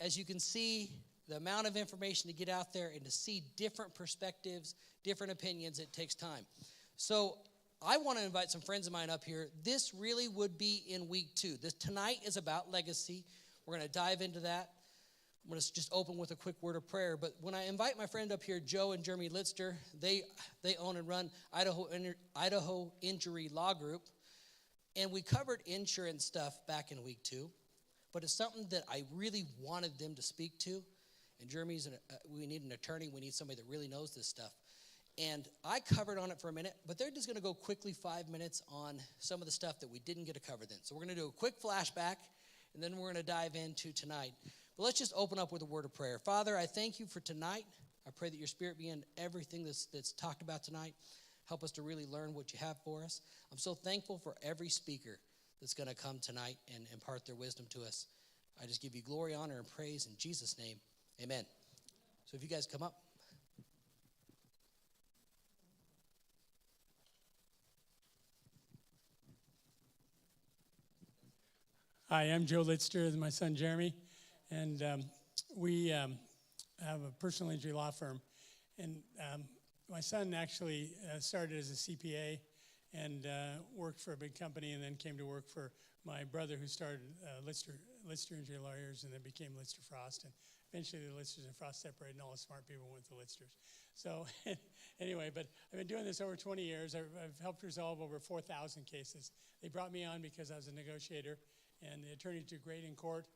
as you can see, the amount of information to get out there and to see different perspectives, different opinions, it takes time. So I want to invite some friends of mine up here. This really would be in week 2. Tonight is about legacy. We're going to dive into that. I'm going to just open with a quick word of prayer. But when I invite my friend up here, Joe and Jeremy Litster, they own and run Idaho Injury Law Group. And we covered insurance stuff back in week 2. But it's something that I really wanted them to speak to. And Jeremy's, we need an attorney. We need somebody that really knows this stuff. And I covered on it for a minute, but they're just going to go quickly 5 minutes on some of the stuff that we didn't get to cover then. So we're going to do a quick flashback, and then we're going to dive into tonight. But let's just open up with a word of prayer. Father, I thank you for tonight. I pray that your Spirit be in everything that's talked about tonight. Help us to really learn what you have for us. I'm so thankful for every speaker that's going to come tonight and impart their wisdom to us. I just give you glory, honor, and praise in Jesus' name. Amen. So if you guys come up. Hi, I'm Joe Litster with my son Jeremy, and we have a personal injury law firm. And my son actually started as a CPA and worked for a big company, and then came to work for my brother, who started Lister Injury Lawyers, and then became Lister Frost. And eventually the Listers and Frost separated, and all the smart people went to Listers. So anyway, but I've been doing this over 20 years. I've helped resolve over 4,000 cases. They brought me on because I was a negotiator, and the attorneys do great in court,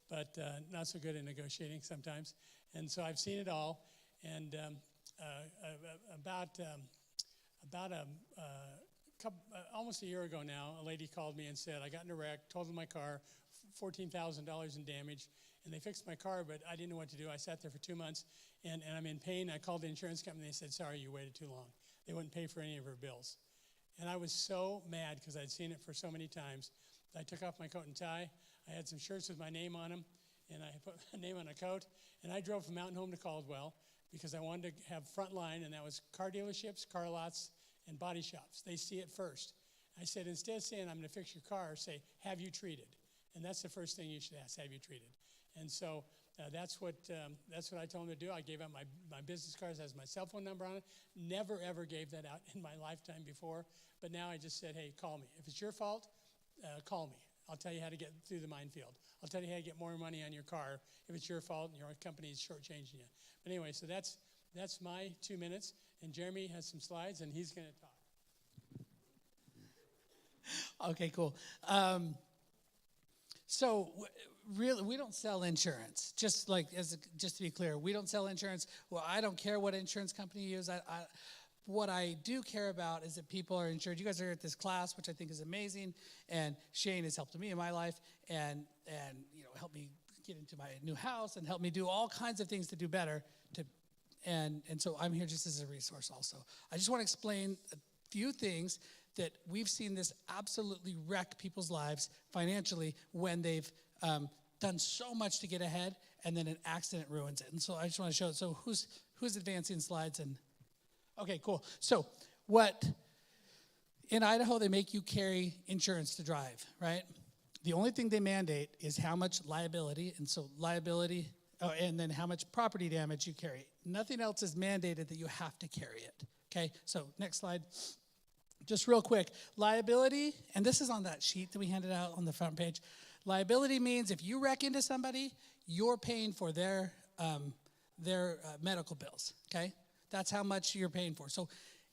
but not so good at negotiating sometimes. And so I've seen it all. And almost a year ago now, a lady called me and said, I got in a wreck, totaled my car, $14,000 in damage, and they fixed my car, but I didn't know what to do. I sat there for 2 months, and I'm in pain. I called the insurance company. They said, sorry, you waited too long. They wouldn't pay for any of her bills. And I was so mad because I'd seen it for so many times. I took off my coat and tie. I had some shirts with my name on them, and I put my name on a coat, and I drove from Mountain Home to Caldwell because I wanted to have front line, and that was car dealerships, car lots, and body shops. They see it first. I said, instead of saying, I'm going to fix your car, say, have you treated? And that's the first thing you should ask, have you treated? And so that's what I told them to do. I gave out my business cards, has my cell phone number on it. Never, ever gave that out in my lifetime before. But now I just said, hey, call me. If it's your fault, call me. I'll tell you how to get through the minefield. I'll tell you how to get more money on your car if it's your fault and your company is shortchanging you. But anyway, so that's my 2 minutes. And Jeremy has some slides, and he's going to talk. Okay, cool. So really, we don't sell insurance. Just to be clear, we don't sell insurance. Well, I don't care what insurance company you use. What I do care about is that people are insured. You guys are here at this class, which I think is amazing, and Shain has helped me in my life, and helped me get into my new house, and helped me do all kinds of things to do better. And so I'm here just as a resource also. I just want to explain a few things that we've seen this absolutely wreck people's lives financially when they've done so much to get ahead, and then an accident ruins it. And so I just want to show it. So who's advancing slides? And okay, cool. So in Idaho, they make you carry insurance to drive, right? The only thing they mandate is how much liability, and so liability, and then how much property damage you carry. Nothing else is mandated that you have to carry it, okay? So next slide. Just real quick, liability, and this is on that sheet that we handed out on the front page. Liability means if you wreck into somebody, you're paying for their medical bills, okay? That's how much you're paying for. So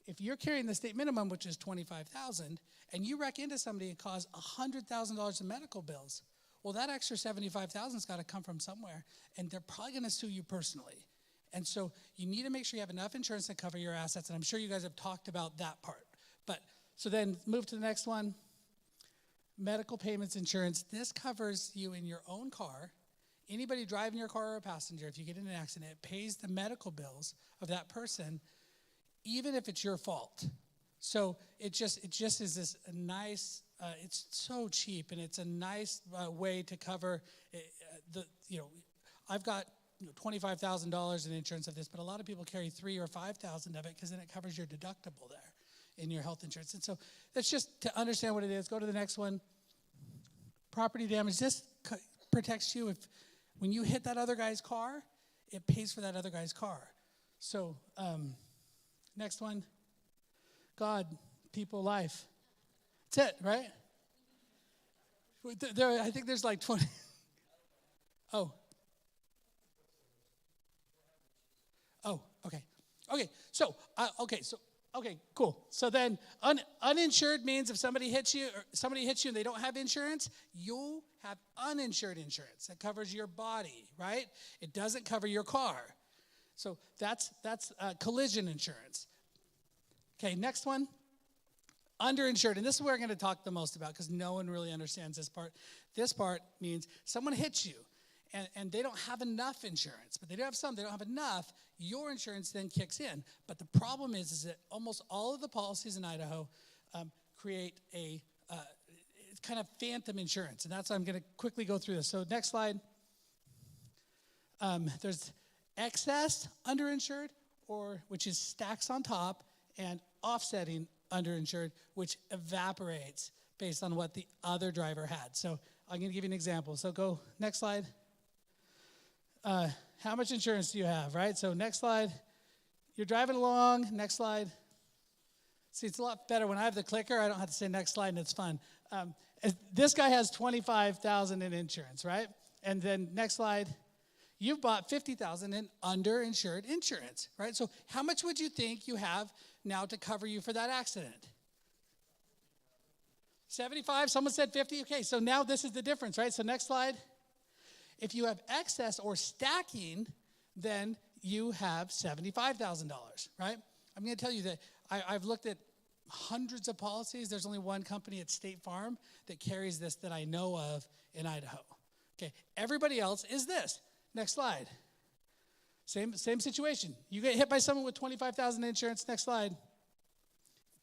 if you're carrying the state minimum, which is $25,000, and you wreck into somebody and cause $100,000 in medical bills, well, that extra $75,000 has got to come from somewhere, and they're probably going to sue you personally. And so you need to make sure you have enough insurance to cover your assets, and I'm sure you guys have talked about that part. But so then move to the next one. Medical payments insurance. This covers you in your own car. Anybody driving your car or a passenger, if you get in an accident, it pays the medical bills of that person, even if it's your fault. So it just is this nice. It's so cheap, and it's a nice way to cover I've got $25,000 in insurance of this, but a lot of people carry $3,000 or $5,000 of it because then it covers your deductible there in your health insurance. And so that's just to understand what it is. Go to the next one. Property damage. This protects you if When you hit that other guy's car, it pays for that other guy's car. So, next one. God, people, life. That's it, right? I think there's like 20. Oh, okay. Okay, cool. So then uninsured means if somebody hits you and they don't have insurance, you'll have uninsured insurance that covers your body, right? It doesn't cover your car. So that's collision insurance. Okay, next one. Underinsured, and this is where I'm going to talk the most about because no one really understands this part. This part means someone hits you, and they don't have enough insurance, but they do have some. They don't have enough. Your insurance then kicks in. But the problem is that almost all of the policies in Idaho create a kind of phantom insurance, and that's why I'm going to quickly go through this. So next slide. There's excess underinsured, which is stacks on top, and offsetting underinsured, which evaporates based on what the other driver had. So I'm going to give you an example. So go next slide. How much insurance do you have, right? So next slide. You're driving along. Next slide. See, it's a lot better when I have the clicker. I don't have to say next slide, and it's fun. This guy has $25,000 in insurance, right? And then next slide. You've bought $50,000 in underinsured insurance, right? So how much would you think you have now to cover you for that accident? 75? Someone said 50? Okay, so now this is the difference, right? So next slide. If you have excess or stacking, then you have $75,000, right? I'm going to tell you that I've looked at hundreds of policies. There's only one company at State Farm that carries this that I know of in Idaho. Okay, everybody else is this. Next slide. Same situation. You get hit by someone with $25,000 insurance. Next slide.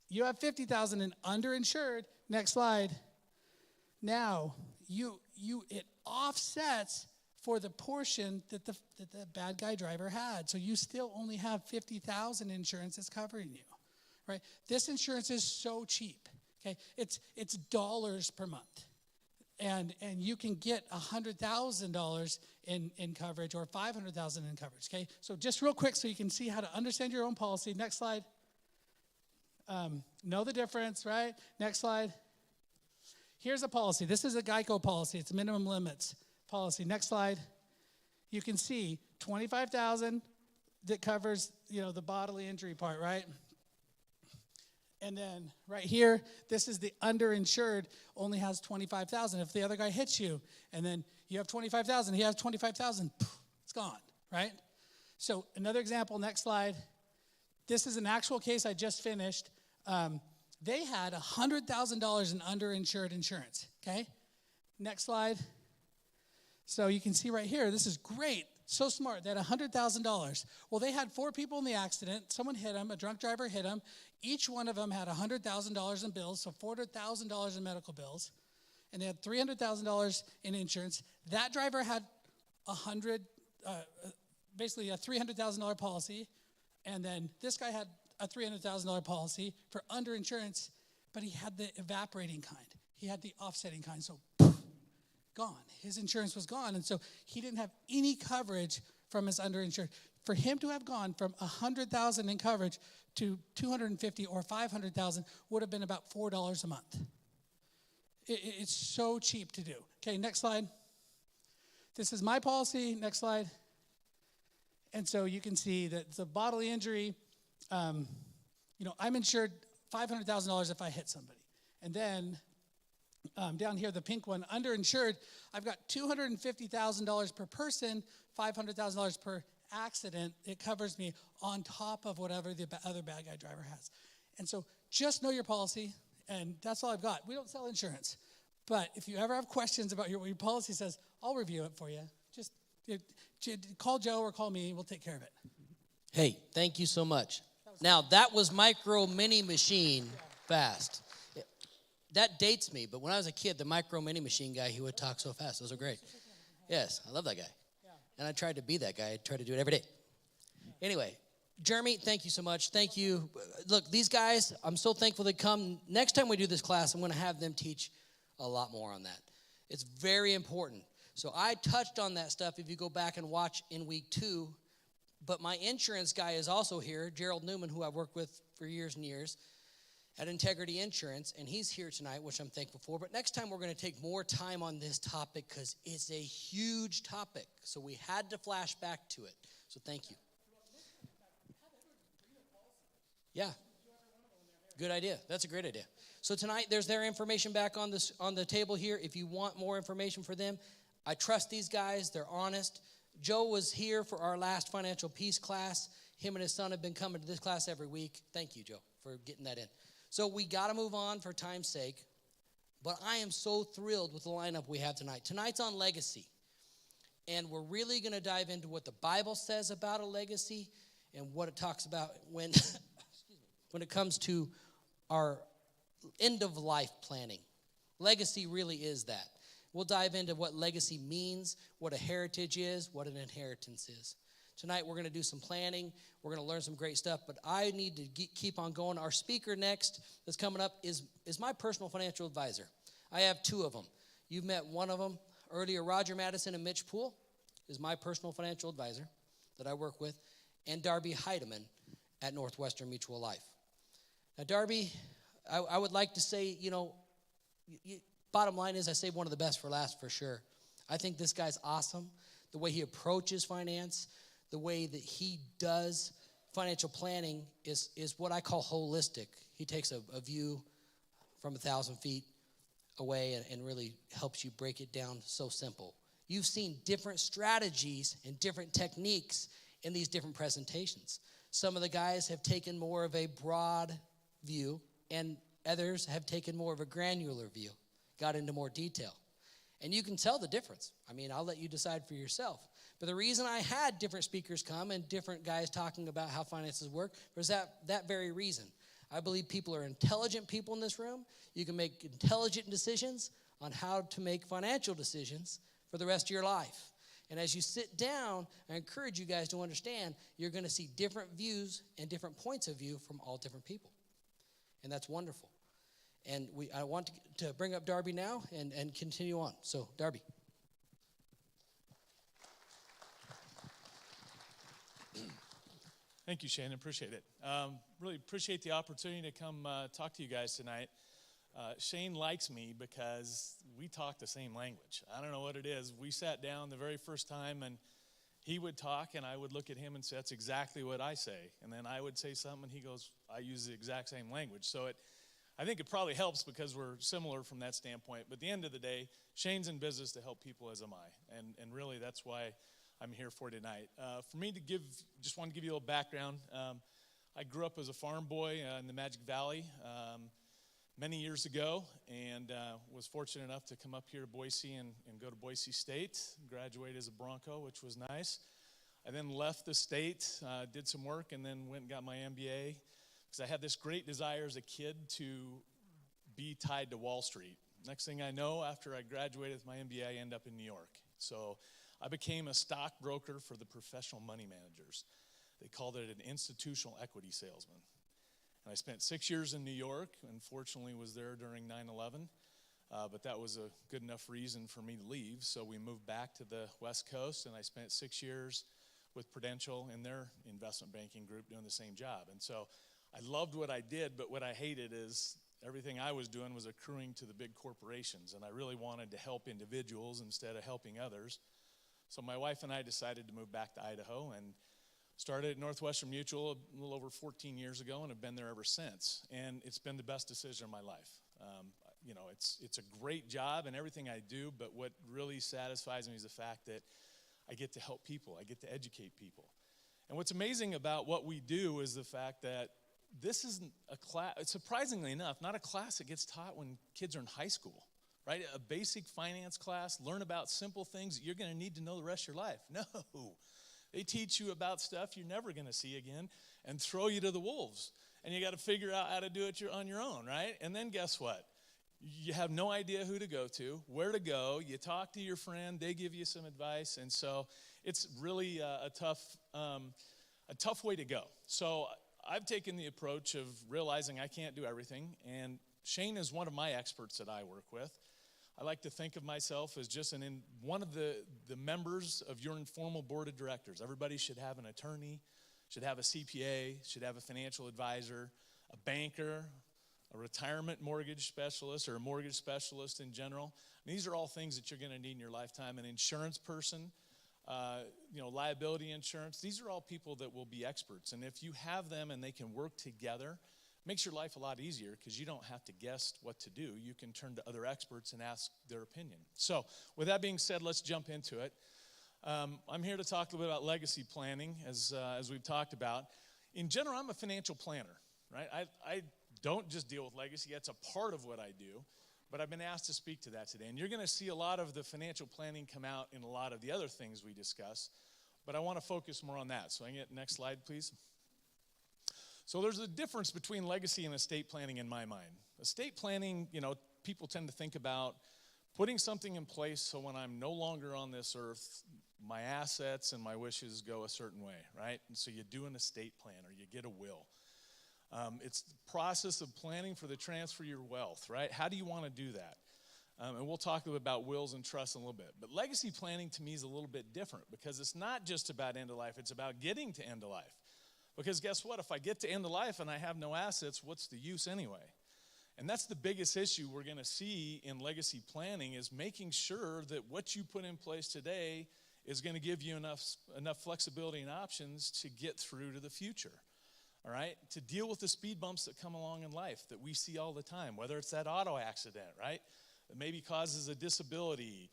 You have $50,000 in underinsured. Next slide. Now it offsets for the portion that the bad guy driver had. So you still only have $50,000 insurance that's covering you, right? This insurance is so cheap. Okay, it's dollars per month. And you can get $100,000 in coverage or $500,000 in coverage, okay? So just real quick so you can see how to understand your own policy. Next slide. Know the difference, right? Next slide. Here's a policy. This is a Geico policy. It's a minimum limits policy. Next slide. You can see $25,000 that covers, the bodily injury part, right? And then right here, this is the underinsured, only has $25,000. If the other guy hits you, and then you have $25,000, he has $25,000, it's gone, right? So another example, next slide. This is an actual case I just finished. They had $100,000 in underinsured insurance, okay? Next slide. So you can see right here, this is great. So smart. They had $100,000. Well, they had 4 people in the accident. Someone hit them. A drunk driver hit them. Each one of them had $100,000 in bills, so $400,000 in medical bills. And they had $300,000 in insurance. That driver had basically a $300,000 policy. And then this guy had a $300,000 policy for underinsurance, but he had the evaporating kind. He had the offsetting kind. So gone. His insurance was gone, and so he didn't have any coverage from his underinsured. For him to have gone from $100,000 in coverage to $250,000 or $500,000 would have been about $4 a month. It's so cheap to do. Okay, next slide. This is my policy. Next slide. And so you can see that the bodily injury, I'm insured $500,000 if I hit somebody, and then down here, the pink one, underinsured, I've got $250,000 per person, $500,000 per accident. It covers me on top of whatever the other bad guy driver has. And so just know your policy, and that's all I've got. We don't sell insurance. But if you ever have questions about what your policy says, I'll review it for you. Just call Joe or call me. We'll take care of it. Hey, thank you so much. Now, that was micro mini machine fast. That dates me, but when I was a kid, the micro mini machine guy, he would talk so fast. Those are great. Yes, I love that guy. And I tried to be that guy. I try to do it every day. Anyway, Jeremy, thank you so much. Thank you. Look, these guys, I'm so thankful they come. Next time we do this class, I'm going to have them teach a lot more on that. It's very important. So I touched on that stuff if you go back and watch in week 2. But my insurance guy is also here, Gerald Newman, who I've worked with for years and years at Integrity Insurance, and he's here tonight, which I'm thankful for. But next time we're going to take more time on this topic because it's a huge topic. So we had to flash back to it. So thank you. Yeah. Good idea. That's a great idea. So tonight, there's their information back on the table here. If you want more information for them, I trust these guys. They're honest. Joe was here for our last financial peace class. Him and his son have been coming to this class every week. Thank you, Joe, for getting that in. So we got to move on for time's sake. But I am so thrilled with the lineup we have tonight. Tonight's on legacy. And we're really going to dive into what the Bible says about a legacy and what it talks about when, when it comes to our end-of-life planning. Legacy really is that. We'll dive into what legacy means, what a heritage is, what an inheritance is. Tonight we're going to do some planning. We're going to learn some great stuff, but I need to keep on going. Our speaker next that's coming up is my personal financial advisor. I have 2 of them. You've met one of them earlier. Roger Madison and Mitch Poole is my personal financial advisor that I work with, and Darby Hiedemann at Northwestern Mutual Life. Now, Darby, I would like to say, bottom line is I saved one of the best for last for sure. I think this guy's awesome. The way he approaches finance, the way that he does financial planning is what I call holistic. He takes a view from 1,000 feet away and really helps you break it down so simple. You've seen different strategies and different techniques in these different presentations. Some of the guys have taken more of a broad view, and others have taken more of a granular view, got into more detail. And you can tell the difference. I mean, I'll let you decide for yourself. But the reason I had different speakers come and different guys talking about how finances work was that very reason. I believe people are intelligent people in this room. You can make intelligent decisions on how to make financial decisions for the rest of your life. And as you sit down, I encourage you guys to understand you're going to see different views and different points of view from all different people. And that's wonderful. And I want to bring up Darby now and continue on. So, Darby. Thank you, Shain. Appreciate it. Really appreciate the opportunity to come talk to you guys tonight. Shain likes me because we talk the same language. I don't know what it is. We sat down the very first time, and he would talk, and I would look at him and say, that's exactly what I say. And then I would say something, and he goes, I use the exact same language. So I think it probably helps because we're similar from that standpoint. But at the end of the day, Shain's in business to help people, as am I. And really, that's why I'm here for tonight. For me to just want to give you a little background. I grew up as a farm boy in the Magic Valley many years ago, and was fortunate enough to come up here to Boise and go to Boise State, graduate as a Bronco, which was nice. I then left the state, did some work, and then went and got my MBA because I had this great desire as a kid to be tied to Wall Street. Next thing I know, after I graduated with my MBA, I ended up in New York. So I became a stockbroker for the professional money managers. They called it an institutional equity salesman. And I spent 6 years in New York. Unfortunately, was there during 9/11. But that was a good enough reason for me to leave. So we moved back to the West Coast, and I spent 6 years with Prudential in their investment banking group doing the same job. And so I loved what I did, but what I hated is everything I was doing was accruing to the big corporations. And I really wanted to help individuals instead of helping others. So my wife and I decided to move back to Idaho and started at Northwestern Mutual a little over 14 years ago and have been there ever since. And it's been the best decision of my life. It's a great job and everything I do, but what really satisfies me is the fact that I get to help people. I get to educate people. And what's amazing about what we do is the fact that this isn't a class, surprisingly enough, not a class that gets taught when kids are in high school, right? A basic finance class, learn about simple things that you're going to need to know the rest of your life. No. They teach you about stuff you're never going to see again and throw you to the wolves. And you got to figure out how to do it on your own, right? And then guess what? You have no idea who to go to, where to go. You talk to your friend. They give you some advice. And so it's really a tough way to go. So I've taken the approach of realizing I can't do everything. And Shain is one of my experts that I work with. I like to think of myself as just one of the members of your informal board of directors. Everybody should have an attorney, should have a CPA, should have a financial advisor, a banker, a retirement mortgage specialist, or a mortgage specialist in general. And these are all things that you're going to need in your lifetime. An insurance person, liability insurance. These are all people that will be experts. And if you have them and they can work together, it makes your life a lot easier because you don't have to guess what to do. You can turn to other experts and ask their opinion. So with that being said, let's jump into it. I'm here to talk a little bit about legacy planning, as we've talked about. In general, I'm a financial planner, right? I don't just deal with legacy. That's a part of what I do. But I've been asked to speak to that today. And you're going to see a lot of the financial planning come out in a lot of the other things we discuss. But I want to focus more on that. So I can get next slide, please. So there's a difference between legacy and estate planning in my mind. Estate planning, people tend to think about putting something in place so when I'm no longer on this earth, my assets and my wishes go a certain way, right? And so you do an estate plan or you get a will. It's the process of planning for the transfer of your wealth, right? How do you want to do that? And we'll talk a little bit about wills and trusts in a little bit. But legacy planning to me is a little bit different because it's not just about end of life. It's about getting to end of life. Because guess what? If I get to end of life and I have no assets, what's the use anyway? And that's the biggest issue we're going to see in legacy planning is making sure that what you put in place today is going to give you enough flexibility and options to get through to the future. All right, to deal with the speed bumps that come along in life that we see all the time, whether it's that auto accident, right, that maybe causes a disability,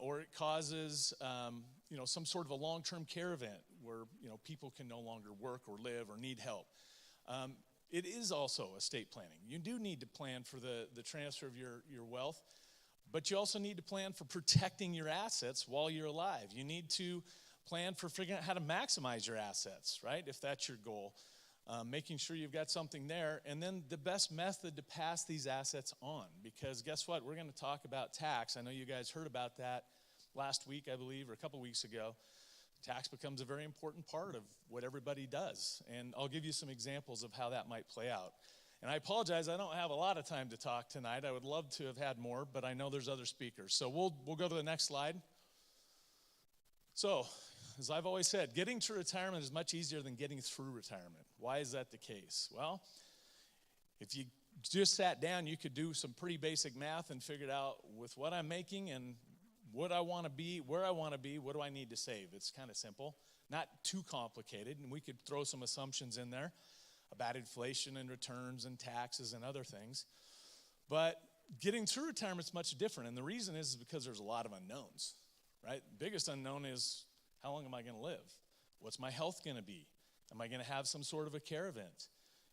or it causes, some sort of a long-term care event where, people can no longer work or live or need help. It is also estate planning. You do need to plan for the transfer of your wealth, but you also need to plan for protecting your assets while you're alive. You need to plan for figuring out how to maximize your assets, right, if that's your goal. Making sure you've got something there, and then the best method to pass these assets on, because guess what? We're going to talk about tax. I know you guys heard about that last week, I believe, or a couple weeks ago. Tax becomes a very important part of what everybody does, and I'll give you some examples of how that might play out. And I apologize, I don't have a lot of time to talk tonight. I would love to have had more, but I know there's other speakers. So we'll go to the next slide. So, as I've always said, getting to retirement is much easier than getting through retirement. Why is that the case? Well, if you just sat down, you could do some pretty basic math and figured out with what I'm making and what I want to be, where I want to be, what do I need to save? It's kind of simple, not too complicated, and we could throw some assumptions in there about inflation and returns and taxes and other things. But getting through retirement is much different, and the reason is because there's a lot of unknowns, right? The biggest unknown is, how long am I going to live? What's my health going to be? Am I going to have some sort of a care event?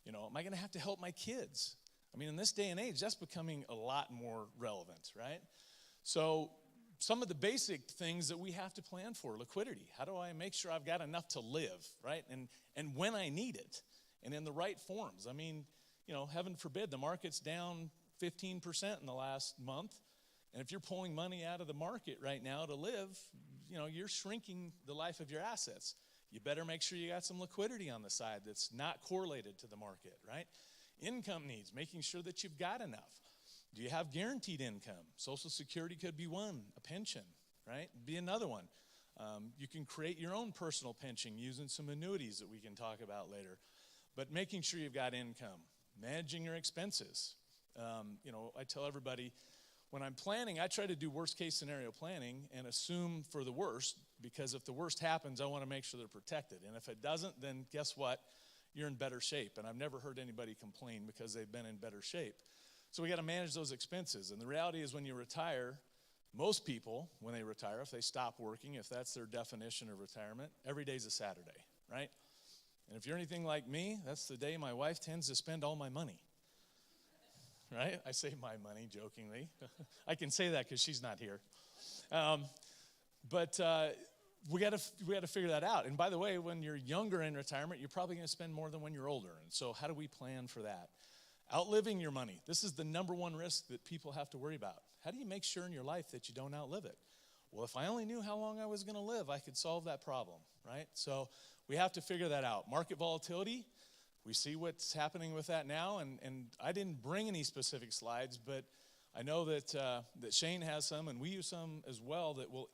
Am I going to have to help my kids? I mean, in this day and age, that's becoming a lot more relevant, right? So some of the basic things that we have to plan for, liquidity. How do I make sure I've got enough to live, right? And when I need it, and in the right forms. I mean, heaven forbid, the market's down 15% in the last month. And if you're pulling money out of the market right now to live, you're shrinking the life of your assets. You better make sure you got some liquidity on the side that's not correlated to the market, right? Income needs, making sure that you've got enough. Do you have guaranteed income? Social Security could be one, a pension, right? Be another one. You can create your own personal pension using some annuities that we can talk about later. But making sure you've got income, managing your expenses. I tell everybody, when I'm planning, I try to do worst case scenario planning and assume for the worst, because if the worst happens, I want to make sure they're protected. And if it doesn't, then guess what? You're in better shape. And I've never heard anybody complain because they've been in better shape. So we got to manage those expenses. And the reality is when you retire, most people, when they retire, if they stop working, if that's their definition of retirement, every day's a Saturday, right? And if you're anything like me, that's the day my wife tends to spend all my money. Right? I say my money jokingly. I can say that because she's not here. But we got to figure that out. And by the way, when you're younger in retirement, you're probably going to spend more than when you're older. And so how do we plan for that? Outliving your money. This is the number one risk that people have to worry about. How do you make sure in your life that you don't outlive it? Well, if I only knew how long I was going to live, I could solve that problem, right? So we have to figure that out. Market volatility. We see what's happening with that now, and I didn't bring any specific slides, but I know that Shain has some, and we use some as well, that will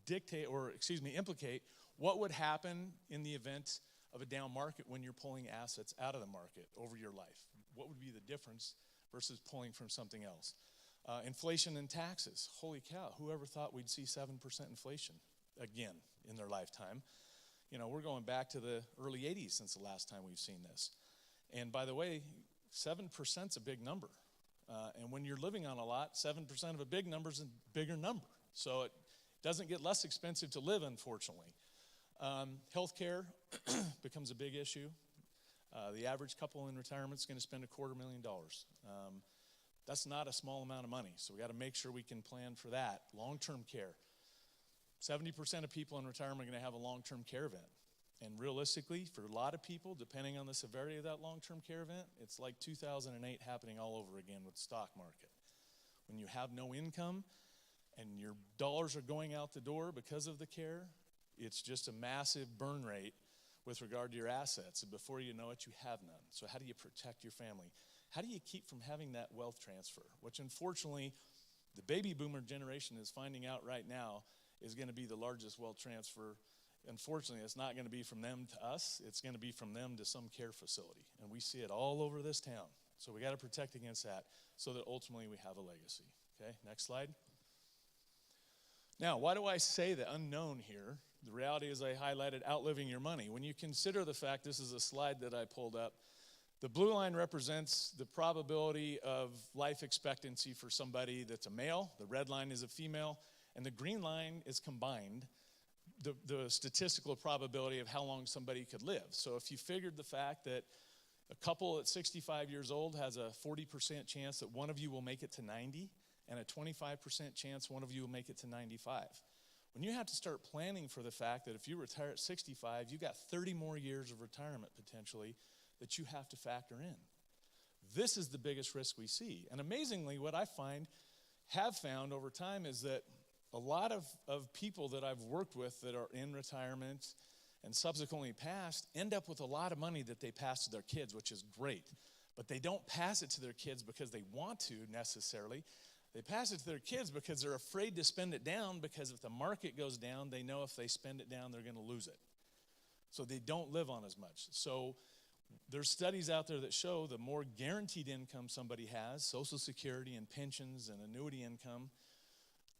implicate what would happen in the event of a down market when you're pulling assets out of the market over your life. What would be the difference versus pulling from something else? Inflation and taxes. Holy cow, whoever thought we'd see 7% inflation again in their lifetime? We're going back to the early 80s since the last time we've seen this. And by the way, 7%'s a big number. And when you're living on a lot, 7% of a big number is a bigger number. So it doesn't get less expensive to live, unfortunately. Healthcare becomes a big issue. The average couple in retirement is going to spend $250,000. That's not a small amount of money, so we got to make sure we can plan for that. Long-term care. 70% of people in retirement are going to have a long-term care event. And realistically, for a lot of people, depending on the severity of that long-term care event, it's like 2008 happening all over again with the stock market. When you have no income and your dollars are going out the door because of the care, it's just a massive burn rate with regard to your assets. And before you know it, you have none. So how do you protect your family? How do you keep from having that wealth transfer? Which unfortunately, the baby boomer generation is finding out right now is going to be the largest wealth transfer. Unfortunately, it's not going to be from them to us. It's going to be from them to some care facility. And we see it all over this town. So we got to protect against that so that ultimately we have a legacy. Okay, next slide. Now, why do I say the unknown here? The reality is I highlighted outliving your money. When you consider the fact, this is a slide that I pulled up, the blue line represents the probability of life expectancy for somebody that's a male. The red line is a female. And the green line is combined, the statistical probability of how long somebody could live. So if you figured the fact that a couple at 65 years old has a 40% chance that one of you will make it to 90 and a 25% chance one of you will make it to 95. When you have to start planning for the fact that if you retire at 65, you got 30 more years of retirement potentially that you have to factor in. This is the biggest risk we see. And amazingly, what I have found over time is that a lot of people that I've worked with that are in retirement and subsequently passed end up with a lot of money that they pass to their kids, which is great. But they don't pass it to their kids because they want to necessarily. They pass it to their kids because they're afraid to spend it down, because if the market goes down, they know if they spend it down, they're going to lose it. So they don't live on as much. So there's studies out there that show the more guaranteed income somebody has, Social Security and pensions and annuity income,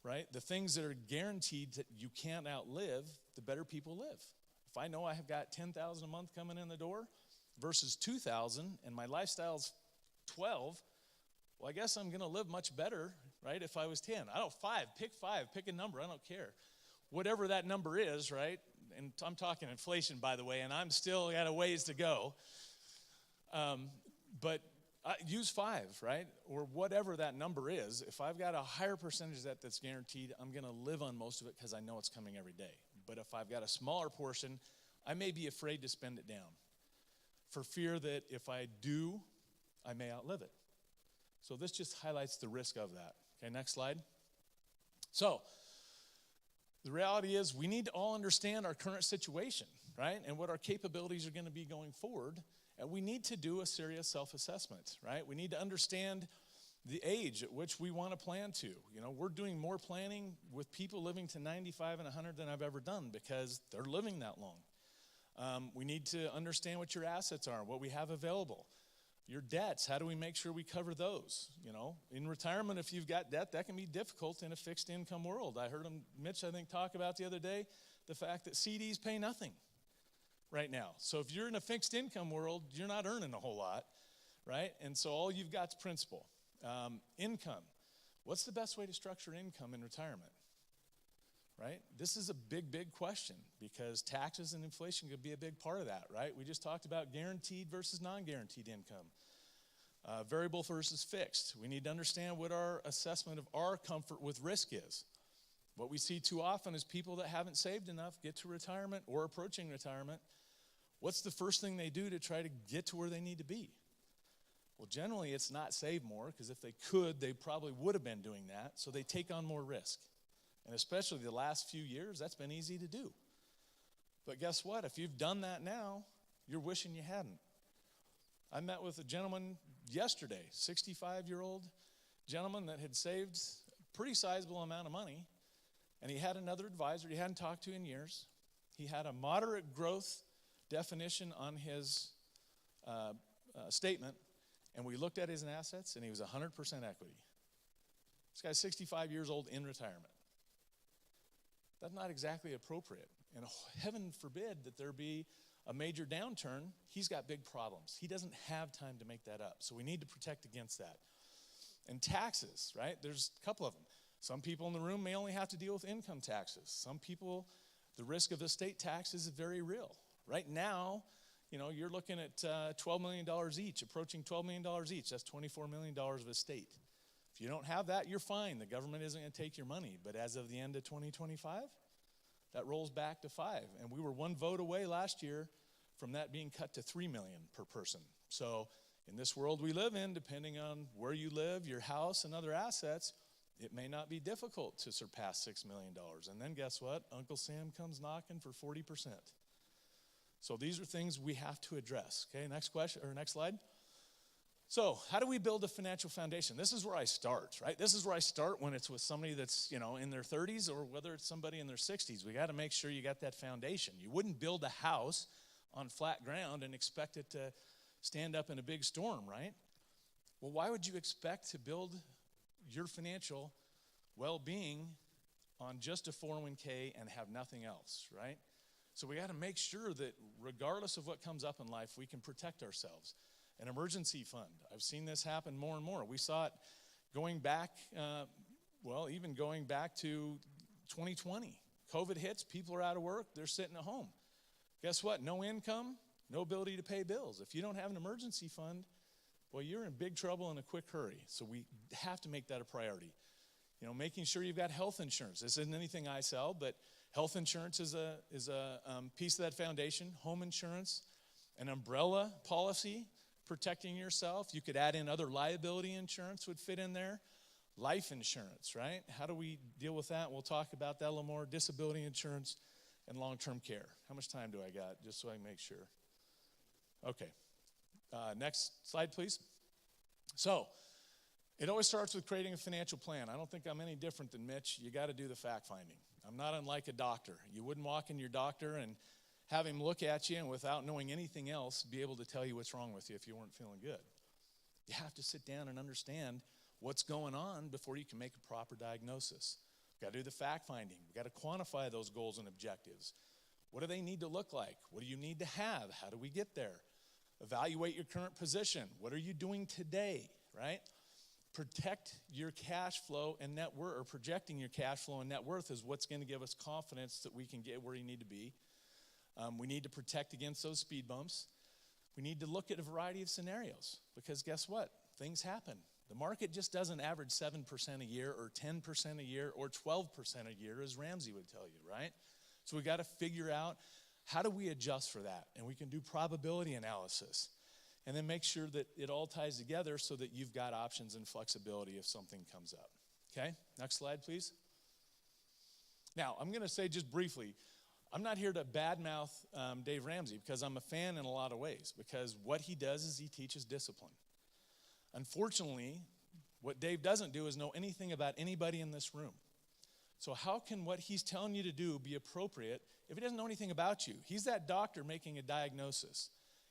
right? The things that are guaranteed that you can't outlive, the better people live. If I know I have got $10,000 a month coming in the door versus $2,000 and my lifestyle's 12, well, I guess I'm going to live much better, right, if I was 10. I don't, 5, pick a number, I don't care. Whatever that number is, right, and I'm talking inflation, by the way, and I'm still got a ways to go. But use 5, right, or whatever that number is. If I've got a higher percentage of that that's guaranteed, I'm going to live on most of it because I know it's coming every day. But if I've got a smaller portion, I may be afraid to spend it down for fear that if I do, I may outlive it. So this just highlights the risk of that. Okay, next slide. So the reality is we need to all understand our current situation, right, and what our capabilities are going to be going forward. And we need to do a serious self-assessment, right? We need to understand the age at which we want to plan to. You know, we're doing more planning with people living to 95 and 100 than I've ever done because they're living that long. We need to understand what your assets are, what we have available. Your debts, how do we make sure we cover those? You know, in retirement, if you've got debt, that can be difficult in a fixed income world. I heard Mitch, I think, talk about the other day the fact that CDs pay nothing right now. So if you're in a fixed income world, you're not earning a whole lot, right? And so all you've got is principal. Income. What's the best way to structure income in retirement, right? This is a big, big question because taxes and inflation could be a big part of that, right? We just talked about guaranteed versus non-guaranteed income. Variable versus fixed. We need to understand what our assessment of our comfort with risk is. What we see too often is people that haven't saved enough get to retirement or approaching retirement. What's the first thing they do to try to get to where they need to be? Well, generally, it's not save more, because if they could, they probably would have been doing that. So they take on more risk. And especially the last few years, that's been easy to do. But guess what? If you've done that now, you're wishing you hadn't. I met with a gentleman yesterday, 65-year-old, gentleman that had saved a pretty sizable amount of money, and he had another advisor he hadn't talked to in years. He had a moderate growth definition on his statement, and we looked at his assets, and he was 100% equity. This guy's 65 years old in retirement. That's not exactly appropriate. And heaven forbid that there be a major downturn. He's got big problems. He doesn't have time to make that up. So we need to protect against that. And taxes, right? There's a couple of them. Some people in the room may only have to deal with income taxes. Some people, the risk of estate taxes is very real. Right now, you're looking at $12 million each, approaching $12 million each. That's $24 million of estate. If you don't have that, you're fine. The government isn't going to take your money. But as of the end of 2025, that rolls back to 5. And we were one vote away last year from that being cut to $3 million per person. So in this world we live in, depending on where you live, your house, and other assets, it may not be difficult to surpass $6 million. And then guess what? Uncle Sam comes knocking for 40%. So these are things we have to address. Okay, next question, or next slide. So how do we build a financial foundation? This is where I start, right? This is where I start when it's with somebody that's, in their 30s or whether it's somebody in their 60s. We got to make sure you got that foundation. You wouldn't build a house on flat ground and expect it to stand up in a big storm, right? Well, why would you expect to build your financial well-being on just a 401k and have nothing else, right? So we got to make sure that regardless of what comes up in life, we can protect ourselves. An emergency fund. I've seen this happen more and more. We saw it going back, even going back to 2020. COVID hits, people are out of work, they're sitting at home. Guess what? No income, no ability to pay bills. If you don't have an emergency fund, well, you're in big trouble in a quick hurry. So we have to make that a priority. Making sure you've got health insurance. This isn't anything I sell, but health insurance is a piece of that foundation. Home insurance, an umbrella policy, protecting yourself. You could add in other liability insurance would fit in there. Life insurance, right? How do we deal with that? We'll talk about that a little more. Disability insurance and long-term care. How much time do I got? Just so I can make sure. Okay. Next slide, please. So it always starts with creating a financial plan. I don't think I'm any different than Mitch. You got to do the fact-finding. I'm not unlike a doctor. You wouldn't walk in your doctor and have him look at you and without knowing anything else be able to tell you what's wrong with you if you weren't feeling good. You have to sit down and understand what's going on before you can make a proper diagnosis. We've got to do the fact-finding. We've got to quantify those goals and objectives. What do they need to look like? What do you need to have? How do we get there? Evaluate your current position. What are you doing today, right? Protect your cash flow and net worth, or projecting your cash flow and net worth is what's going to give us confidence that we can get where you need to be. We need to protect against those speed bumps. We need to look at a variety of scenarios because guess what? Things happen. The market just doesn't average 7% a year or 10% a year or 12% a year, as Ramsey would tell you, right? So we got to figure out how do we adjust for that? And we can do probability analysis and then make sure that it all ties together so that you've got options and flexibility if something comes up. Okay, next slide, please. Now, I'm going to say just briefly, I'm not here to badmouth Dave Ramsey because I'm a fan in a lot of ways because what he does is he teaches discipline. Unfortunately, what Dave doesn't do is know anything about anybody in this room. So how can what he's telling you to do be appropriate if he doesn't know anything about you? He's that doctor making a diagnosis.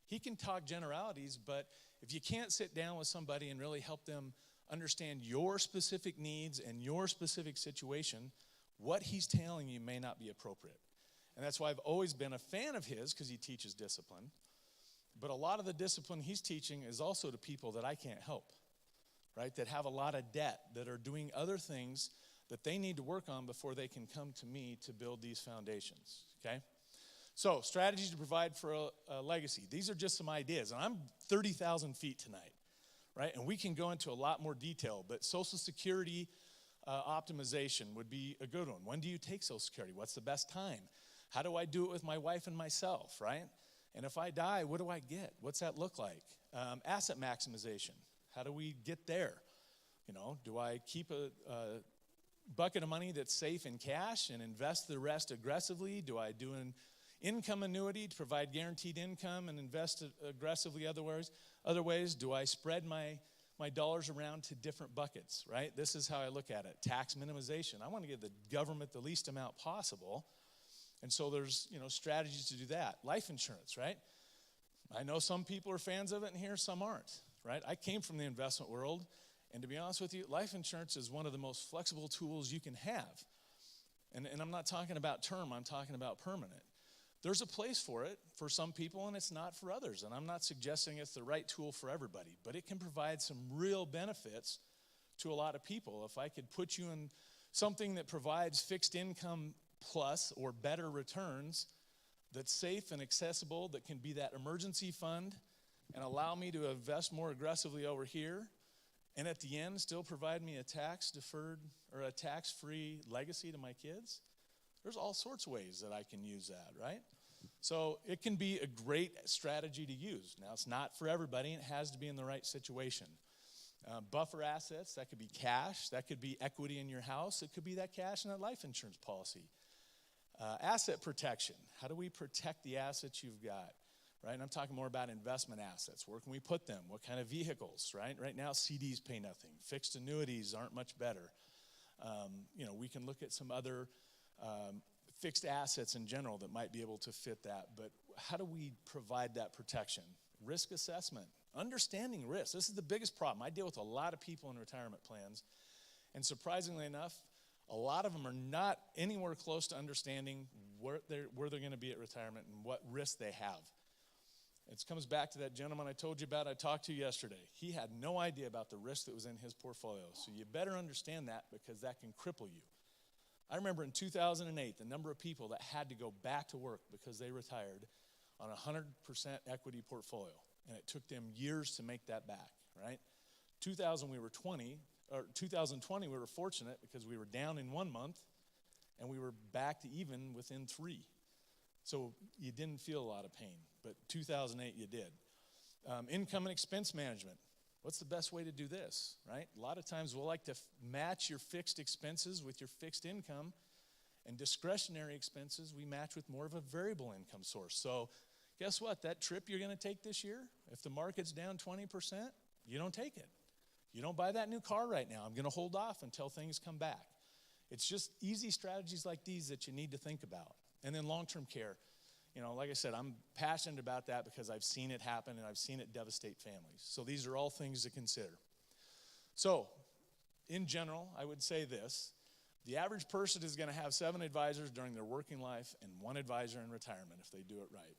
He can talk generalities, but if you can't sit down with somebody and really help them understand your specific needs and your specific situation, what he's telling you may not be appropriate. And that's why I've always been a fan of his because he teaches discipline. But a lot of the discipline he's teaching is also to people that I can't help, right? That have a lot of debt, that are doing other things that they need to work on before they can come to me to build these foundations, okay? So strategies to provide for a legacy. These are just some ideas. And I'm 30,000 feet tonight, right? And we can go into a lot more detail, but Social Security optimization would be a good one. When do you take Social Security? What's the best time? How do I do it with my wife and myself, right? And if I die, what do I get? What's that look like? Asset maximization. How do we get there? Do I keep a bucket of money that's safe in cash and invest the rest aggressively? Do I do an income annuity to provide guaranteed income and invest aggressively other ways? Do I spread my my dollars around to different buckets, right? This is how I look at it. Tax minimization. I want to give the government the least amount possible. And so there's, strategies to do that. Life insurance, right? I know some people are fans of it in here, some aren't, right? I came from the investment world, and to be honest with you, life insurance is one of the most flexible tools you can have. And I'm not talking about term, I'm talking about permanent. There's a place for it for some people, and it's not for others. And I'm not suggesting it's the right tool for everybody, but it can provide some real benefits to a lot of people. If I could put you in something that provides fixed income plus or better returns, that's safe and accessible, that can be that emergency fund and allow me to invest more aggressively over here, and at the end still provide me a tax-deferred or a tax-free legacy to my kids, there's all sorts of ways that I can use that, right? So it can be a great strategy to use. Now, it's not for everybody, and it has to be in the right situation. Buffer assets, that could be cash, that could be equity in your house, it could be that cash in that life insurance policy. Asset protection, how do we protect the assets you've got, right? And I'm talking more about investment assets. Where can we put them? What kind of vehicles, right? Right now, CDs pay nothing. Fixed annuities aren't much better. We can look at some other fixed assets in general that might be able to fit that. But how do we provide that protection? Risk assessment, understanding risk. This is the biggest problem. I deal with a lot of people in retirement plans, and surprisingly enough, a lot of them are not anywhere close to understanding where they're going to be at retirement and what risk they have. It comes back to that gentleman I told you about I talked to yesterday. He had no idea about the risk that was in his portfolio. So you better understand that, because that can cripple you. I remember in 2008, the number of people that had to go back to work because they retired on a 100% equity portfolio. And it took them years to make that back, right? 2020, we were fortunate because we were down in 1 month and we were back to even within 3. So you didn't feel a lot of pain, but 2008 you did. Income and expense management. What's the best way to do this, right? A lot of times we'll like to match your fixed expenses with your fixed income, and discretionary expenses we match with more of a variable income source. So guess what? That trip you're going to take this year, if the market's down 20%, you don't take it. You don't buy that new car right now. I'm going to hold off until things come back. It's just easy strategies like these that you need to think about. And then long-term care. Like I said, I'm passionate about that because I've seen it happen and I've seen it devastate families. So these are all things to consider. So, in general, I would say this. The average person is going to have 7 advisors during their working life and 1 advisor in retirement if they do it right.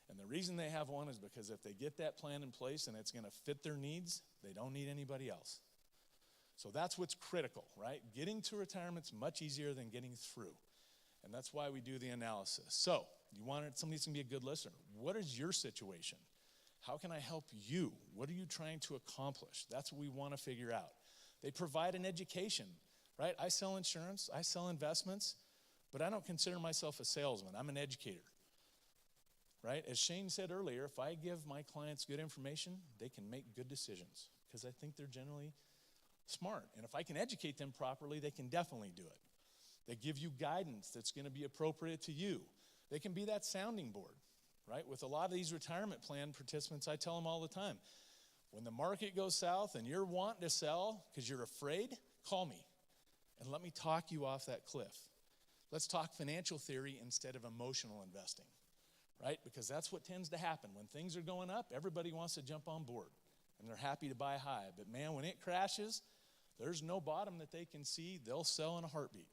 And the reason they have 1 is because if they get that plan in place and it's going to fit their needs, they don't need anybody else. So that's what's critical, right? Getting to retirement's much easier than getting through. And that's why we do the analysis. So, you want somebody's going to be a good listener. What is your situation? How can I help you? What are you trying to accomplish? That's what we want to figure out. They provide an education, right? I sell insurance, I sell investments, but I don't consider myself a salesman. I'm an educator, right? As Shain said earlier, if I give my clients good information, they can make good decisions because I think they're generally smart. And if I can educate them properly, they can definitely do it. They give you guidance that's going to be appropriate to you. They can be that sounding board, right? With a lot of these retirement plan participants, I tell them all the time, when the market goes south and you're wanting to sell because you're afraid, call me and let me talk you off that cliff. Let's talk financial theory instead of emotional investing, right? Because that's what tends to happen. When things are going up, everybody wants to jump on board and they're happy to buy high. But man, when it crashes, there's no bottom that they can see. They'll sell in a heartbeat.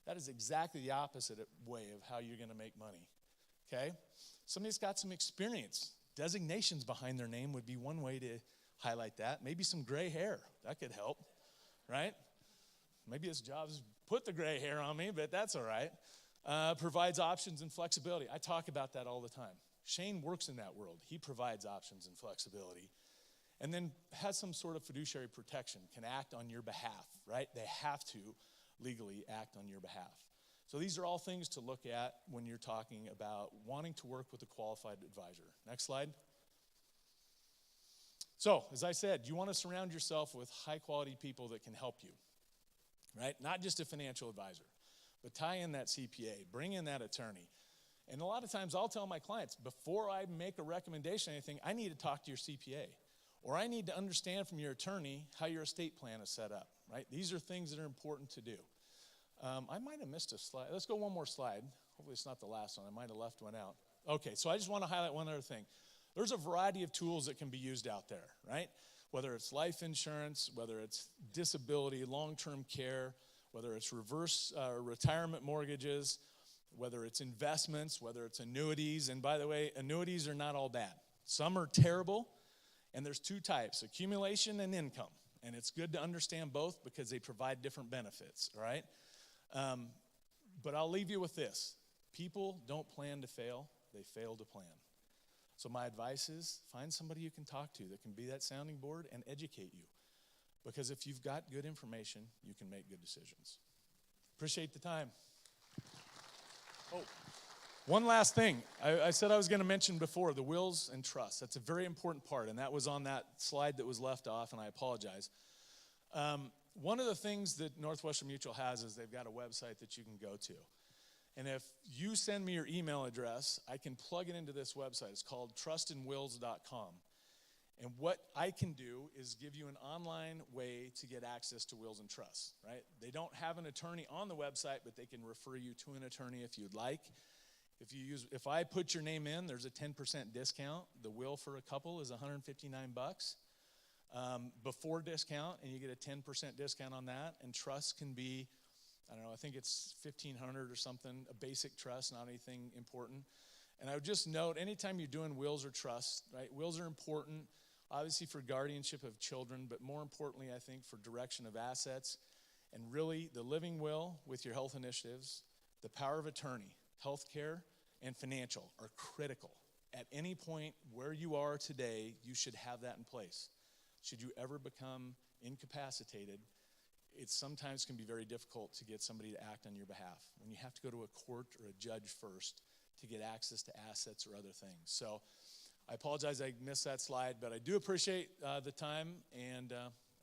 That is exactly the opposite way of how you're going to make money, okay? Somebody's got some experience. Designations behind their name would be one way to highlight that. Maybe some gray hair. That could help, right? Maybe his job's put the gray hair on me, but that's all right. Provides options and flexibility. I talk about that all the time. Shain works in that world. He provides options and flexibility. And then has some sort of fiduciary protection, can act on your behalf, right? They have to legally act on your behalf. So these are all things to look at when you're talking about wanting to work with a qualified advisor. Next slide. So, as I said, you want to surround yourself with high-quality people that can help you, right? Not just a financial advisor, but tie in that CPA, bring in that attorney. And a lot of times I'll tell my clients, before I make a recommendation or anything, I need to talk to your CPA. Or I need to understand from your attorney how your estate plan is set up, right? These are things that are important to do. I might have missed a slide. Let's go one more slide. Hopefully it's not the last one. I might have left one out. Okay, so I just want to highlight one other thing. There's a variety of tools that can be used out there, right? Whether it's life insurance, whether it's disability, long-term care, whether it's reverse retirement mortgages, whether it's investments, whether it's annuities. And by the way, annuities are not all bad. Some are terrible, and there's two types, accumulation and income. And it's good to understand both because they provide different benefits, all right? But I'll leave you with this. People don't plan to fail, they fail to plan. So my advice is find somebody you can talk to that can be that sounding board and educate you. Because if you've got good information, you can make good decisions. Appreciate the time. Oh, one last thing. I said I was going to mention before, the wills and trusts. That's a very important part, and that was on that slide that was left off, and I apologize. One of the things that Northwestern Mutual has is they've got a website that you can go to. And if you send me your email address, I can plug it into this website. It's called trustandwills.com. And what I can do is give you an online way to get access to wills and trusts, right? They don't have an attorney on the website, but they can refer you to an attorney if you'd like. If I put your name in, there's a 10% discount. The will for a couple is $159 before discount, and you get a 10% discount on that. And trusts can be, I don't know, I think it's $1,500 or something, a basic trust, not anything important. And I would just note, anytime you're doing wills or trusts, right, wills are important, obviously for guardianship of children, but more importantly, I think, for direction of assets. And really, the living will with your health initiatives, the power of attorney, health care, and financial are critical. At any point where you are today, you should have that in place. Should you ever become incapacitated, it sometimes can be very difficult to get somebody to act on your behalf when you have to go to a court or a judge first to get access to assets or other things. So I apologize I missed that slide, but I do appreciate the time, and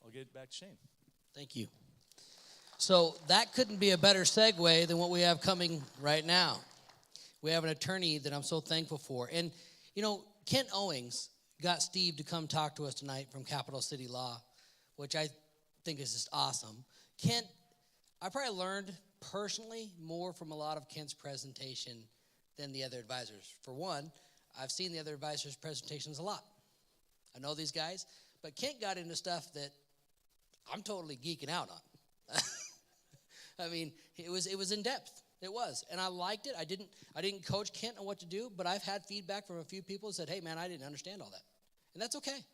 I'll get it back to Shane. Thank you. So that couldn't be a better segue than what we have coming right now. We have an attorney that I'm so thankful for. And, you know, Kent Owings got Steve to come talk to us tonight from Capital City Law, which I think is just awesome. Kent, I probably learned personally more from a lot of Kent's presentation than the other advisors. For one, I've seen the other advisors' presentations a lot. I know these guys, but Kent got into stuff that I'm totally geeking out on. I mean, it was in depth. It was, and I liked it. I didn't coach Kent on what to do, but I've had feedback from a few people that said, "Hey, man, I didn't understand all that," and that's okay.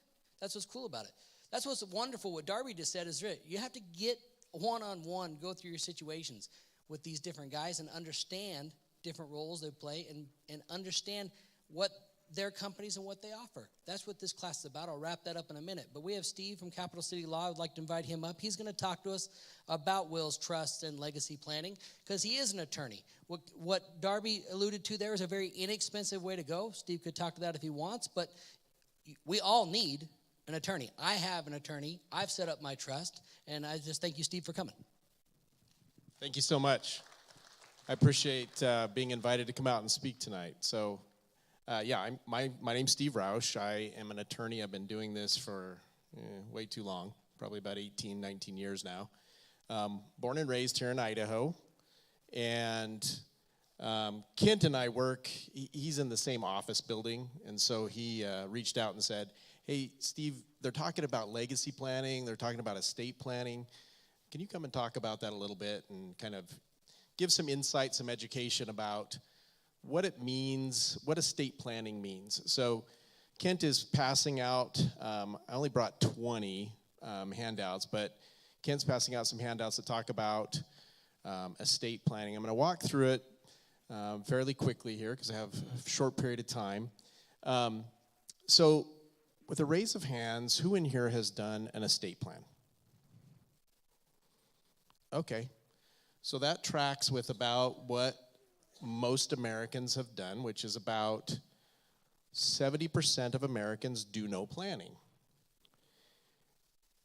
That's what's cool about it. That's what's wonderful. What Darby just said is right. You have to get one-on-one, go through your situations with these different guys and understand different roles they play and understand what their companies and what they offer. That's what this class is about. I'll wrap that up in a minute. But we have Steve from Capital City Law. I would like to invite him up. He's going to talk to us about wills, trusts, and legacy planning because he is an attorney. What Darby alluded to there is a very inexpensive way to go. Steve could talk to that if he wants, but we all need an attorney. I have an attorney. I've set up my trust, and I just thank you, Steve, for coming. Thank you so much. I appreciate being invited to come out and speak tonight. So, my name's Steve Roush. I am an attorney. I've been doing this for way too long, probably about 18, 19 years now. Born and raised here in Idaho. And Kent and I work, he's in the same office building, and so he reached out and said, "Hey, Steve, they're talking about legacy planning, they're talking about estate planning. Can you come and talk about that a little bit and kind of give some insight, some education about what it means, what estate planning means?" So Kent is passing out, I only brought 20 handouts, but Kent's passing out some handouts that talk about estate planning. I'm going to walk through it fairly quickly here because I have a short period of time. So with a raise of hands, who in here has done an estate plan? Okay. So that tracks with about what most Americans have done, which is about 70% of Americans do no planning.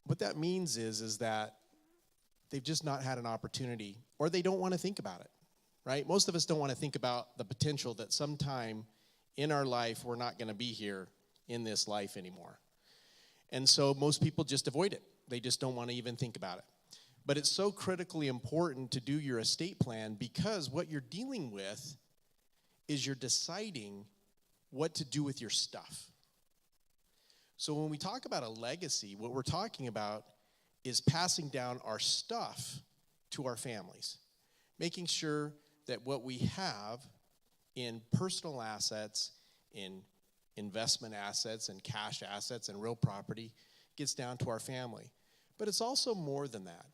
What that means is that they've just not had an opportunity, or they don't want to think about it, right? Most of us don't want to think about the potential that sometime in our life we're not going to be here in this life anymore. And so most people just avoid it. They just don't want to even think about it. But it's so critically important to do your estate plan because what you're dealing with is you're deciding what to do with your stuff. So when we talk about a legacy, what we're talking about is passing down our stuff to our families, making sure that what we have in personal assets, in investment assets, and cash assets, and real property gets down to our family. But it's also more than that.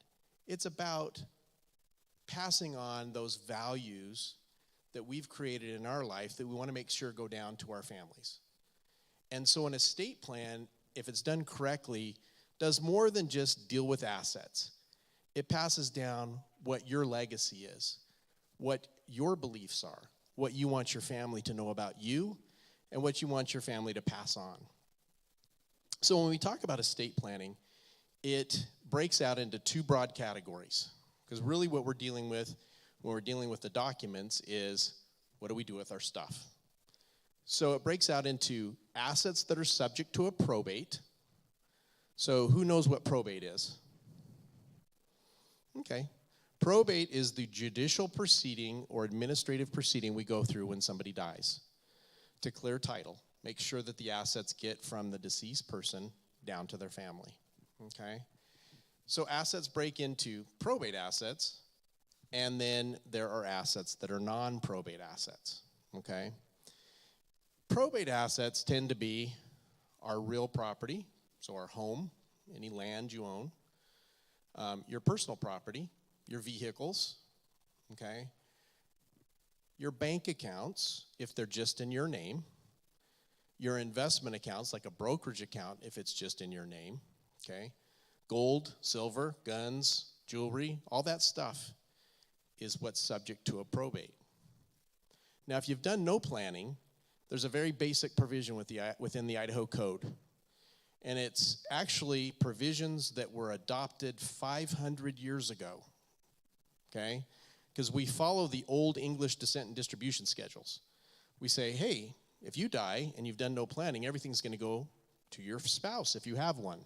It's about passing on those values that we've created in our life that we want to make sure go down to our families. And so an estate plan, if it's done correctly, does more than just deal with assets. It passes down what your legacy is, what your beliefs are, what you want your family to know about you, and what you want your family to pass on. So when we talk about estate planning, it breaks out into two broad categories. Because really what we're dealing with when we're dealing with the documents is, what do we do with our stuff? So it breaks out into assets that are subject to a probate. So who knows what probate is? Okay. Probate is the judicial proceeding or administrative proceeding we go through when somebody dies to clear title, make sure that the assets get from the deceased person down to their family. Okay? So assets break into probate assets, and then there are assets that are non-probate assets. Okay? Probate assets tend to be our real property, so our home, any land you own, your personal property, your vehicles, okay? Your bank accounts, if they're just in your name, your investment accounts, like a brokerage account, if it's just in your name, okay? Gold, silver, guns, jewelry, all that stuff is what's subject to a probate. Now, if you've done no planning, there's a very basic provision within the Idaho Code. And it's actually provisions that were adopted 500 years ago, okay? Because we follow the old English descent and distribution schedules. We say, hey, if you die and you've done no planning, everything's going to go to your spouse if you have one.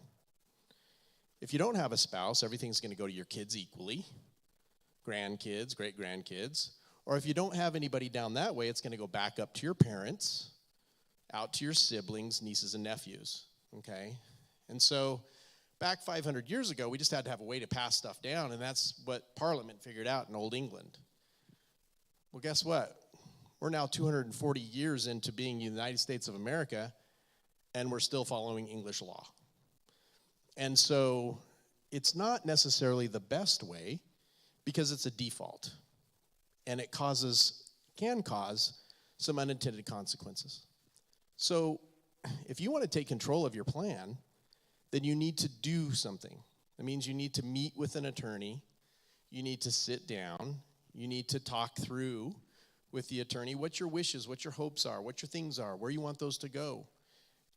If you don't have a spouse, everything's going to go to your kids equally, grandkids, great-grandkids. Or if you don't have anybody down that way, it's going to go back up to your parents, out to your siblings, nieces, and nephews. Okay, and so back 500 years ago, we just had to have a way to pass stuff down, and that's what Parliament figured out in Old England. Well, guess what? We're now 240 years into being the United States of America, and we're still following English law. And so it's not necessarily the best way because it's a default, and it can cause some unintended consequences. So if you want to take control of your plan, then you need to do something. That means you need to meet with an attorney. You need to sit down. You need to talk through with the attorney what your wishes, what your hopes are, what your things are, where you want those to go.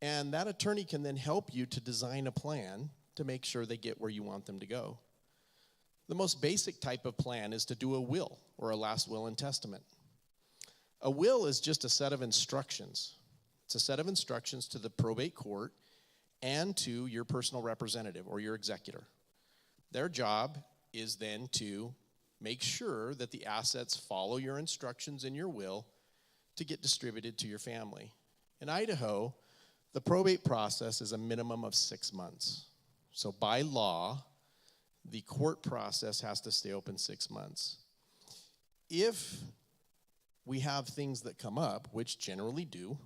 And that attorney can then help you to design a plan to make sure they get where you want them to go. The most basic type of plan is to do a will or a last will and testament. A will is just a set of instructions. It's a set of instructions to the probate court and to your personal representative or your executor. Their job is then to make sure that the assets follow your instructions in your will to get distributed to your family. In Idaho, the probate process is a minimum of 6 months. So by law, the court process has to stay open 6 months. If we have things that come up, which generally do,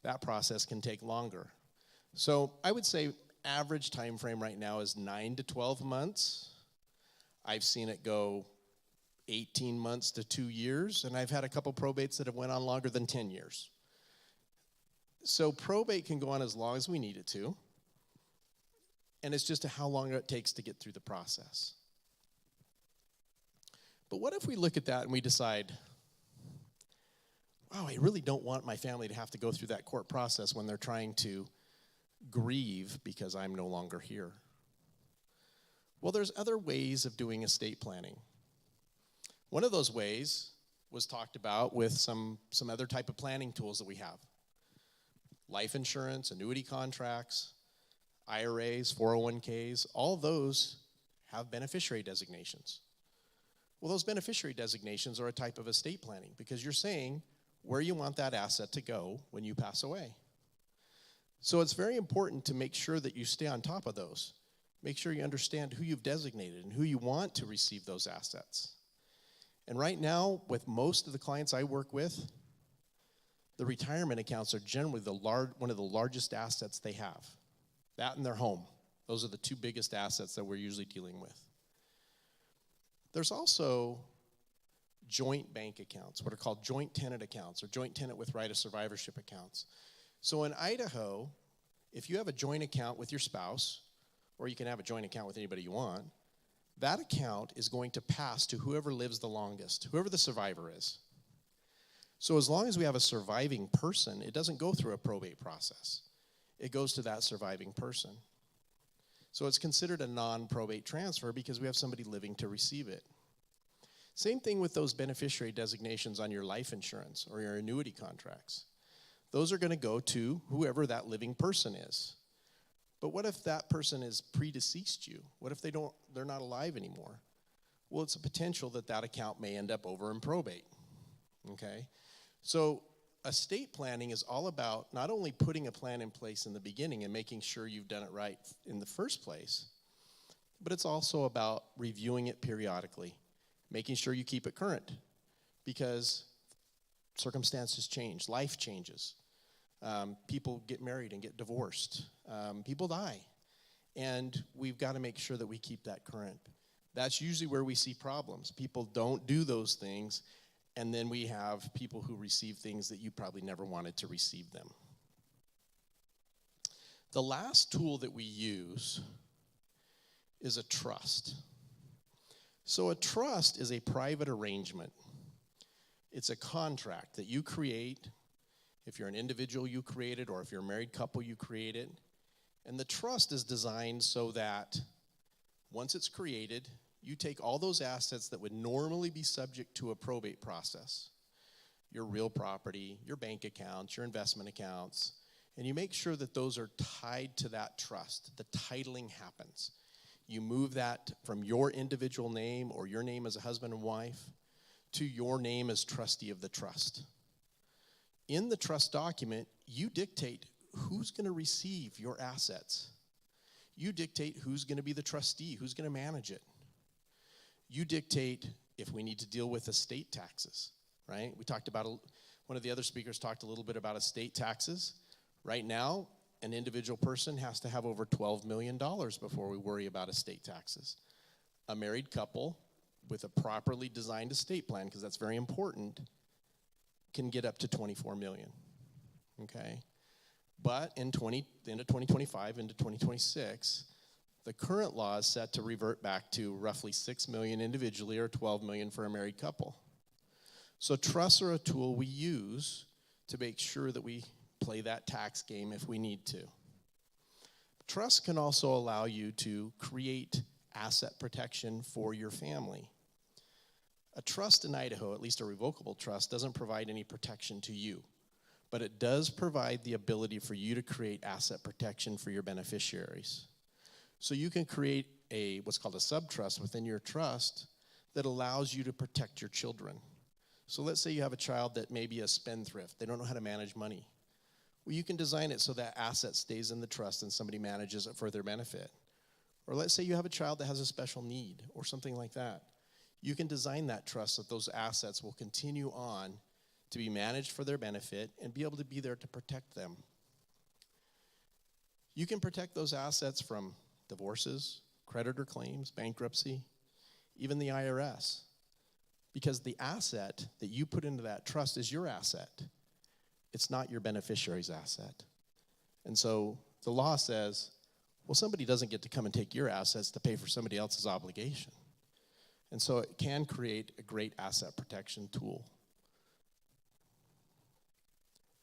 that process can take longer. So I would say average time frame right now is 9 to 12 months. I've seen it go 18 months to 2 years, and I've had a couple probates that have went on longer than 10 years. So probate can go on as long as we need it to, and it's just how long it takes to get through the process. But what if we look at that and we decide, wow, I really don't want my family to have to go through that court process when they're trying to grieve because I'm no longer here. Well, there's other ways of doing estate planning. One of those ways was talked about with some other type of planning tools that we have. Life insurance, annuity contracts. IRAs, 401ks, all those have beneficiary designations. Well, those beneficiary designations are a type of estate planning because you're saying where you want that asset to go when you pass away. So it's very important to make sure that you stay on top of those. Make sure you understand who you've designated and who you want to receive those assets. And right now, with most of the clients I work with, the retirement accounts are generally one of the largest assets they have. That and their home. Those are the two biggest assets that we're usually dealing with. There's also joint bank accounts, what are called joint tenant accounts or joint tenant with right of survivorship accounts. So in Idaho, if you have a joint account with your spouse, or you can have a joint account with anybody you want, that account is going to pass to whoever lives the longest, whoever the survivor is. So as long as we have a surviving person, it doesn't go through a probate process. It goes to that surviving person. So it's considered a non-probate transfer because we have somebody living to receive it. Same thing with those beneficiary designations on your life insurance or your annuity contracts. Those are going to go to whoever that living person is. But what if that person is predeceased you? What if they're not alive anymore? Well, it's a potential that that account may end up over in probate, okay? So estate planning is all about not only putting a plan in place in the beginning and making sure you've done it right in the first place, but it's also about reviewing it periodically, making sure you keep it current because circumstances change, life changes. People get married and get divorced. People die. And we've got to make sure that we keep that current. That's usually where we see problems. People don't do those things, and then we have people who receive things that you probably never wanted to receive them. The last tool that we use is a trust. So a trust is a private arrangement. It's a contract that you create. If you're an individual, you create it, or if you're a married couple, you create it. And the trust is designed so that once it's created, you take all those assets that would normally be subject to a probate process, your real property, your bank accounts, your investment accounts, and you make sure that those are tied to that trust. The titling happens. You move that from your individual name or your name as a husband and wife to your name as trustee of the trust. In the trust document, you dictate who's going to receive your assets. You dictate who's going to be the trustee, who's going to manage it. You dictate if we need to deal with estate taxes, right? We talked about, one of the other speakers talked a little bit about estate taxes. Right now, an individual person has to have over $12 million before we worry about estate taxes. A married couple with a properly designed estate plan, because that's very important, can get up to $24 million, okay? But in the end of 2025 into 2026, the current law is set to revert back to roughly $6 million individually or $12 million for a married couple. So trusts are a tool we use to make sure that we play that tax game if we need to. Trusts can also allow you to create asset protection for your family. A trust in Idaho, at least a revocable trust, doesn't provide any protection to you, but it does provide the ability for you to create asset protection for your beneficiaries. So you can create what's called a subtrust within your trust that allows you to protect your children. So let's say you have a child that may be a spendthrift. They don't know how to manage money. Well, you can design it so that asset stays in the trust and somebody manages it for their benefit. Or let's say you have a child that has a special need or something like that. You can design that trust so that those assets will continue on to be managed for their benefit and be able to be there to protect them. You can protect those assets from divorces, creditor claims, bankruptcy, even the IRS. Because the asset that you put into that trust is your asset. It's not your beneficiary's asset. And so the law says, well, somebody doesn't get to come and take your assets to pay for somebody else's obligation. And so it can create a great asset protection tool.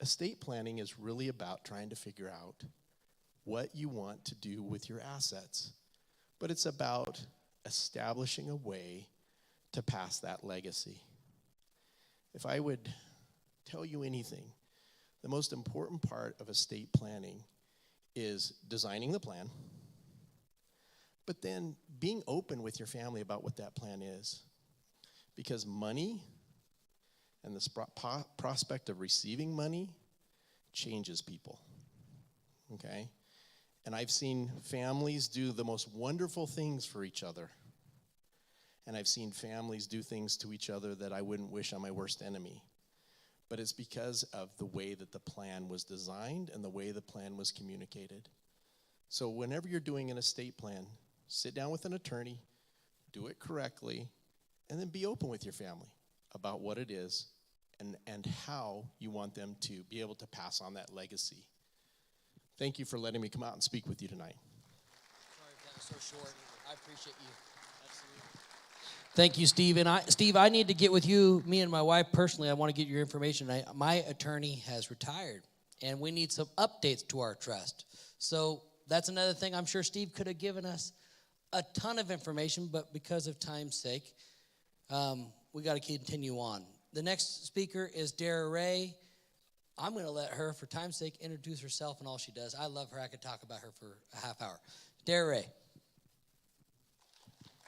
Estate planning is really about trying to figure out what you want to do with your assets. But it's about establishing a way to pass that legacy. If I would tell you anything, the most important part of estate planning is designing the plan, but then being open with your family about what that plan is. Because money and the prospect of receiving money changes people, okay? And I've seen families do the most wonderful things for each other. And I've seen families do things to each other that I wouldn't wish on my worst enemy. But it's because of the way that the plan was designed and the way the plan was communicated. So whenever you're doing an estate plan, sit down with an attorney, do it correctly, and then be open with your family about what it is and how you want them to be able to pass on that legacy. Thank you for letting me come out and speak with you tonight. Sorry if that was so short. I appreciate you. Thank you, Steve. And Steve, I need to get with you, me and my wife personally. I want to get your information. My attorney has retired, and we need some updates to our trust. So that's another thing. I'm sure Steve could have given us a ton of information, but because of time's sake, we got to continue on. The next speaker is Dara Rae. I'm going to let her, for time's sake, introduce herself and all she does. I love her. I could talk about her for a half hour. Dara Rae.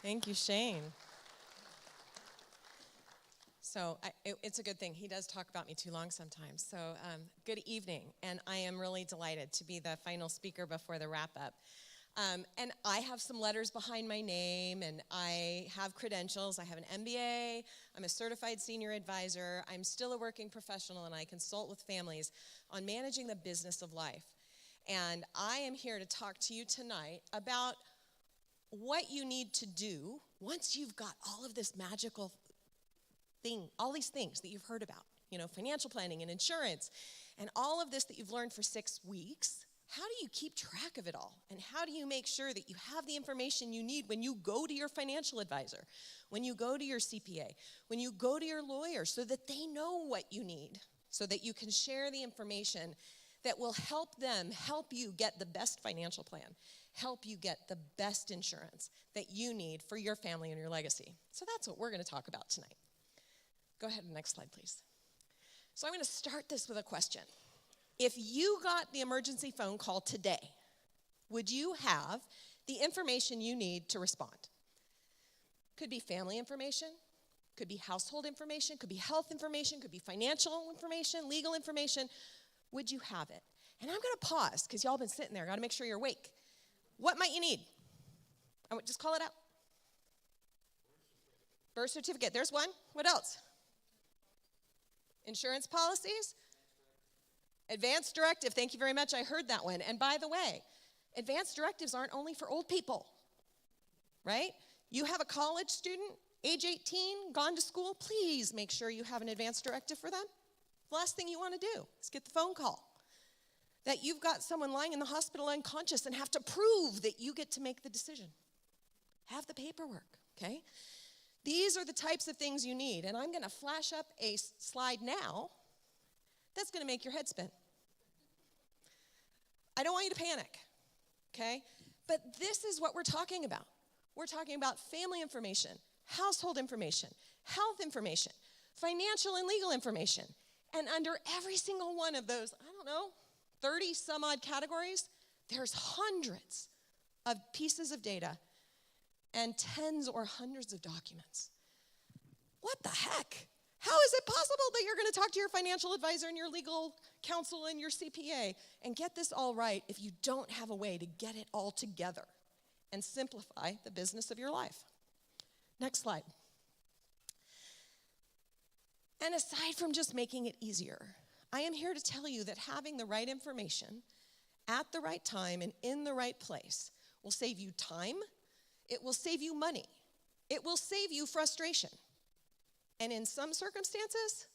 Thank you, Shane. So it's a good thing. He does talk about me too long sometimes. So good evening, and I am really delighted to be the final speaker before the wrap-up. And I have some letters behind my name, and I have credentials. I have an MBA. I'm a certified senior advisor. I'm still a working professional, and I consult with families on managing the business of life. And I am here to talk to you tonight about what you need to do once you've got all of this magical thing, all these things that you've heard about, financial planning and insurance, and all of this that you've learned for 6 weeks. How do you keep track of it all? And how do you make sure that you have the information you need when you go to your financial advisor, when you go to your CPA, when you go to your lawyer, so that they know what you need, so that you can share the information that will help them help you get the best financial plan, help you get the best insurance that you need for your family and your legacy. So that's what we're going to talk about tonight. Go ahead, next slide, please. So I'm going to start this with a question. If you got the emergency phone call today, would you have the information you need to respond? Could be family information, could be household information, could be health information, could be financial information, legal information. Would you have it? And I'm going to pause because y'all been sitting there. Got to make sure you're awake. What might you need? I would just call it out. Birth certificate. There's one. What else? Insurance policies. Advance directive. Thank you very much. I heard that one. And by the way, advance directives aren't only for old people, right? You have a college student, age 18, gone to school. Please make sure you have an advance directive for them. The last thing you want to do is get the phone call that you've got someone lying in the hospital unconscious and have to prove that you get to make the decision. Have the paperwork, okay? These are the types of things you need. And I'm going to flash up a slide now that's going to make your head spin. I don't want you to panic, okay? But this is what we're talking about. We're talking about family information, household information, health information, financial and legal information. And under every single one of those, 30 some odd categories, there's hundreds of pieces of data and tens or hundreds of documents. What the heck? How is it possible that you're going to talk to your financial advisor and your legal counsel and your CPA and get this all right if you don't have a way to get it all together and simplify the business of your life? Next slide. And aside from just making it easier, I am here to tell you that having the right information at the right time and in the right place will save you time, it will save you money, it will save you frustration. And in some circumstances,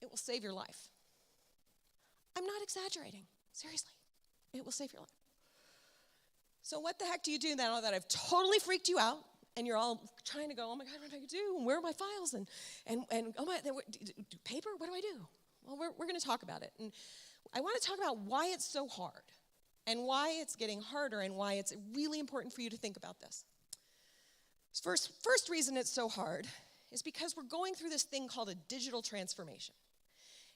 it will save your life. I'm not exaggerating. Seriously, it will save your life. So what the heck do you do now that I've totally freaked you out and you're all trying to go, oh my God, what do I do? And where are my files? And oh my, paper, what do I do? Well, we're going to talk about it. And I want to talk about why it's so hard and why it's getting harder and why it's really important for you to think about this. First reason it's so hard is because we're going through this thing called a digital transformation.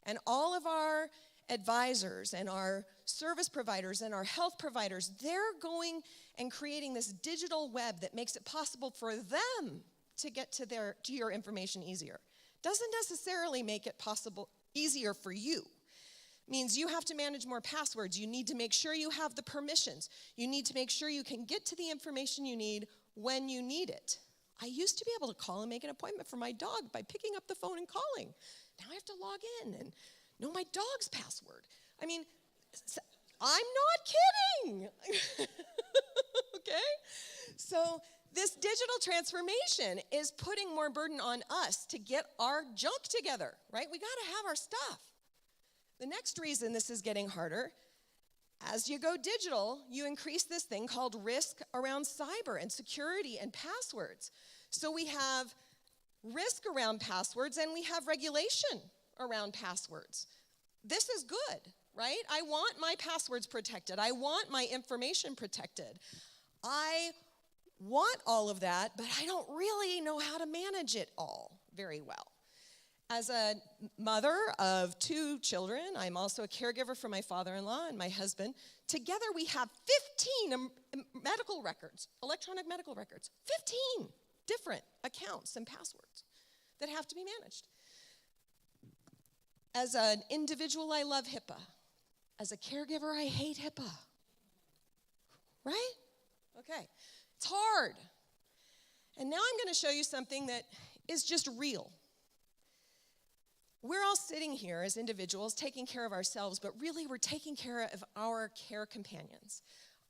And all of our advisors and our service providers and our health providers, they're going and creating this digital web that makes it possible for them to get to your information easier. Doesn't necessarily make it possible easier for you. Means you have to manage more passwords. You need to make sure you have the permissions. You need to make sure you can get to the information you need when you need it. I used to be able to call and make an appointment for my dog by picking up the phone and calling. Now I have to log in and know my dog's password. I mean, I'm not kidding. Okay? So this digital transformation is putting more burden on us to get our junk together, right? We got to have our stuff. The next reason this is getting harder, as you go digital, you increase this thing called risk around cyber and security and passwords. So we have risk around passwords and we have regulation around passwords. This is good, right? I want my passwords protected. I want my information protected. I want all of that, but I don't really know how to manage it all very well. As a mother of 2 children, I'm also a caregiver for my father-in-law and my husband. Together we have 15 medical records, electronic medical records, 15 different accounts and passwords that have to be managed. As an individual, I love HIPAA. As a caregiver, I hate HIPAA. Right? Okay. It's hard. And now I'm going to show you something that is just real. We're all sitting here as individuals taking care of ourselves, but really we're taking care of our care companions,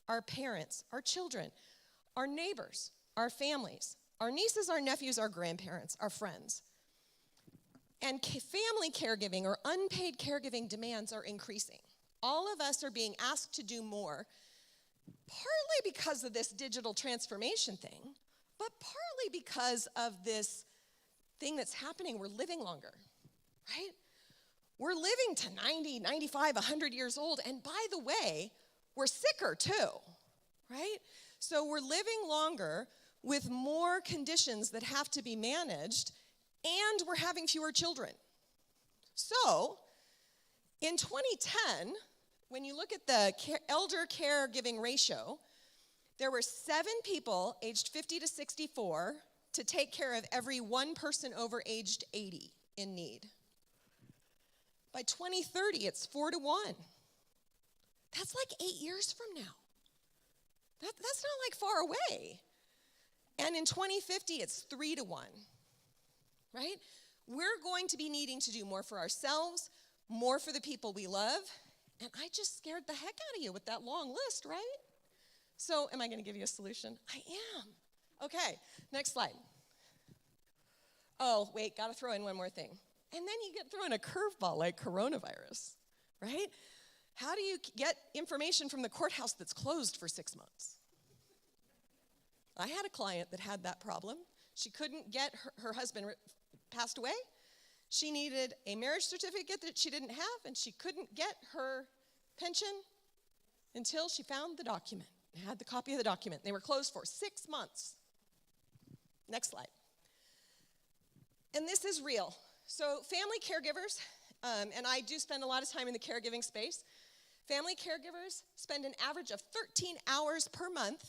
our parents, our children, our neighbors, our families, our nieces, our nephews, our grandparents, our friends. And family caregiving or unpaid caregiving demands are increasing. All of us are being asked to do more, partly because of this digital transformation thing, but partly because of this thing that's happening. We're living longer. Right? We're living to 90, 95, 100 years old. And by the way, we're sicker too. Right? So we're living longer with more conditions that have to be managed, and we're having fewer children. So in 2010, when you look at the elder caregiving ratio, there were 7 people aged 50 to 64 to take care of every 1 person over aged 80 in need. By 2030, it's 4 to 1. That's like 8 years from now. That's not like far away. And in 2050, it's 3 to 1, right? We're going to be needing to do more for ourselves, more for the people we love, and I just scared the heck out of you with that long list, right? So am I going to give you a solution? I am. Okay, next slide. Oh, wait, got to throw in one more thing. And then you get thrown a curveball like coronavirus, right? How do you get information from the courthouse that's closed for 6 months? I had a client that had that problem. She couldn't get her husband passed away. She needed a marriage certificate that she didn't have, and she couldn't get her pension until she found the document, had the copy of the document. They were closed for 6 months. Next slide. And this is real. So family caregivers, and I do spend a lot of time in the caregiving space, family caregivers spend an average of 13 hours per month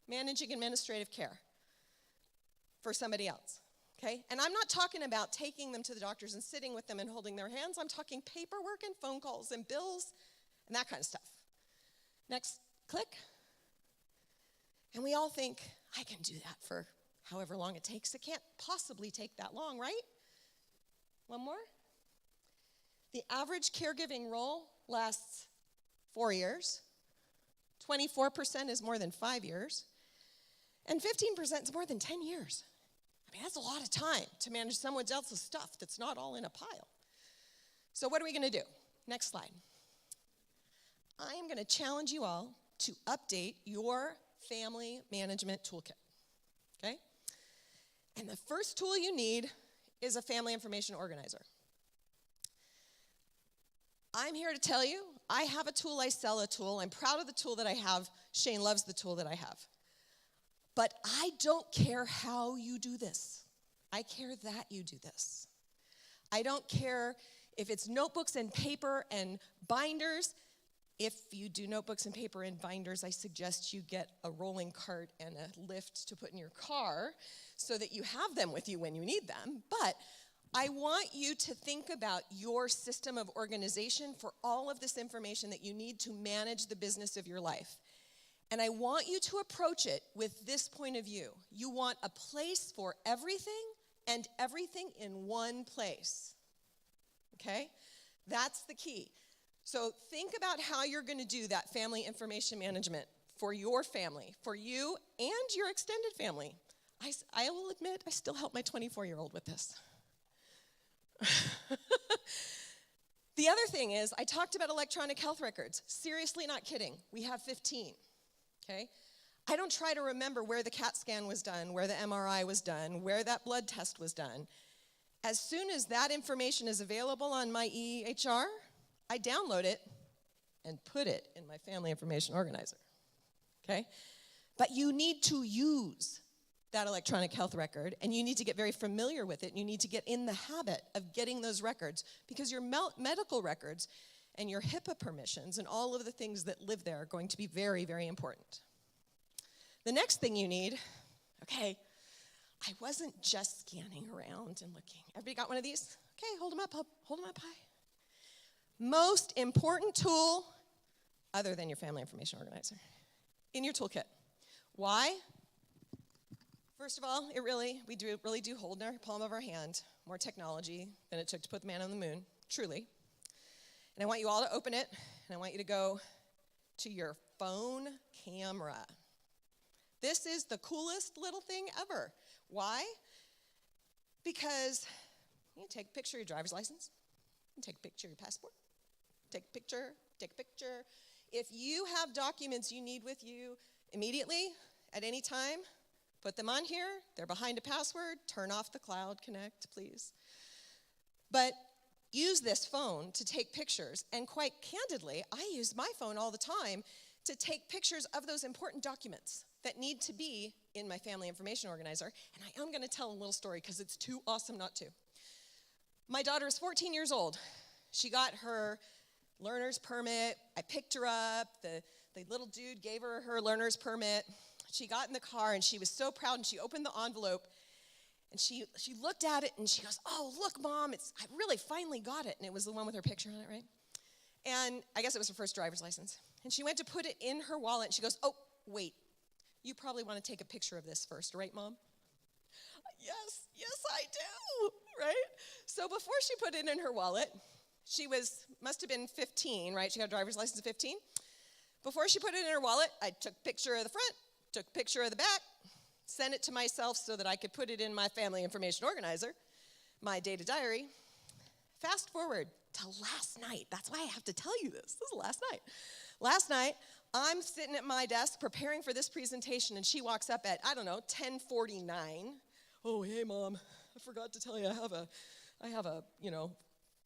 managing administrative care for somebody else, okay? And I'm not talking about taking them to the doctors and sitting with them and holding their hands. I'm talking paperwork and phone calls and bills and that kind of stuff. Next, click. And we all think, I can do that for however long it takes. It can't possibly take that long, right? One more. The average caregiving role lasts 4 years. 24% is more than 5 years. And 15% is more than 10 years. I mean, that's a lot of time to manage someone else's stuff that's not all in a pile. So what are we going to do? Next slide. I am going to challenge you all to update your family management toolkit, okay? And the first tool you need is a family information organizer. I'm here to tell you, I have a tool, I sell a tool. I'm proud of the tool that I have. Shane loves the tool that I have. But I don't care how you do this. I care that you do this. I don't care If it's notebooks and paper and binders, if you do notebooks and paper and binders, I suggest you get a rolling cart and a lift to put in your car so that you have them with you when you need them. But I want you to think about your system of organization for all of this information that you need to manage the business of your life. And I want you to approach it with this point of view. You want a place for everything and everything in one place. Okay? That's the key. So think about how you're going to do that family information management for your family, for you and your extended family. I will admit, I still help my 24-year-old with this. The other thing is, I talked about electronic health records. Seriously, not kidding. We have 15, okay? I don't try to remember where the CAT scan was done, where the MRI was done, where that blood test was done. As soon as that information is available on my EHR, I download it and put it in my family information organizer, okay? But you need to use that electronic health record, and you need to get very familiar with it, and you need to get in the habit of getting those records, because your medical records and your HIPAA permissions and all of the things that live there are going to be very, very important. The next thing you need, okay, I wasn't just scanning around and looking. Everybody got one of these? Okay, hold them up high. Most important tool, other than your family information organizer, in your toolkit. Why? First of all, we really do hold in our palm of our hand more technology than it took to put the man on the moon, truly. And I want you all to open it, and I want you to go to your phone camera. This is the coolest little thing ever. Why? Because you can take a picture of your driver's license, you can take a picture of your passport, take a picture. If you have documents you need with you immediately, at any time, put them on here. They're behind a password. Turn off the Cloud Connect, please. But use this phone to take pictures. And quite candidly, I use my phone all the time to take pictures of those important documents that need to be in my family information organizer. And I am going to tell a little story because it's too awesome not to. My daughter is 14 years old. She got her learner's permit. I picked her up. The little dude gave her her learner's permit. She got in the car, and she was so proud, and she opened the envelope, and she looked at it, and she goes, "Oh, look, Mom, I really finally got it." And it was the one with her picture on it, right? And I guess it was her first driver's license. And she went to put it in her wallet, and she goes, "Oh, wait, you probably want to take a picture of this first, right, Mom?" Yes, I do, right? So before she put it in her wallet, she must have been 15, right? She got a driver's license at 15. Before she put it in her wallet, I took a picture of the front, took a picture of the back, sent it to myself so that I could put it in my family information organizer, my data diary. Fast forward to last night. That's why I have to tell you this. This is last night. Last night, I'm sitting at my desk preparing for this presentation, and she walks up at, 10:49. "Oh, hey, Mom, I forgot to tell you I have a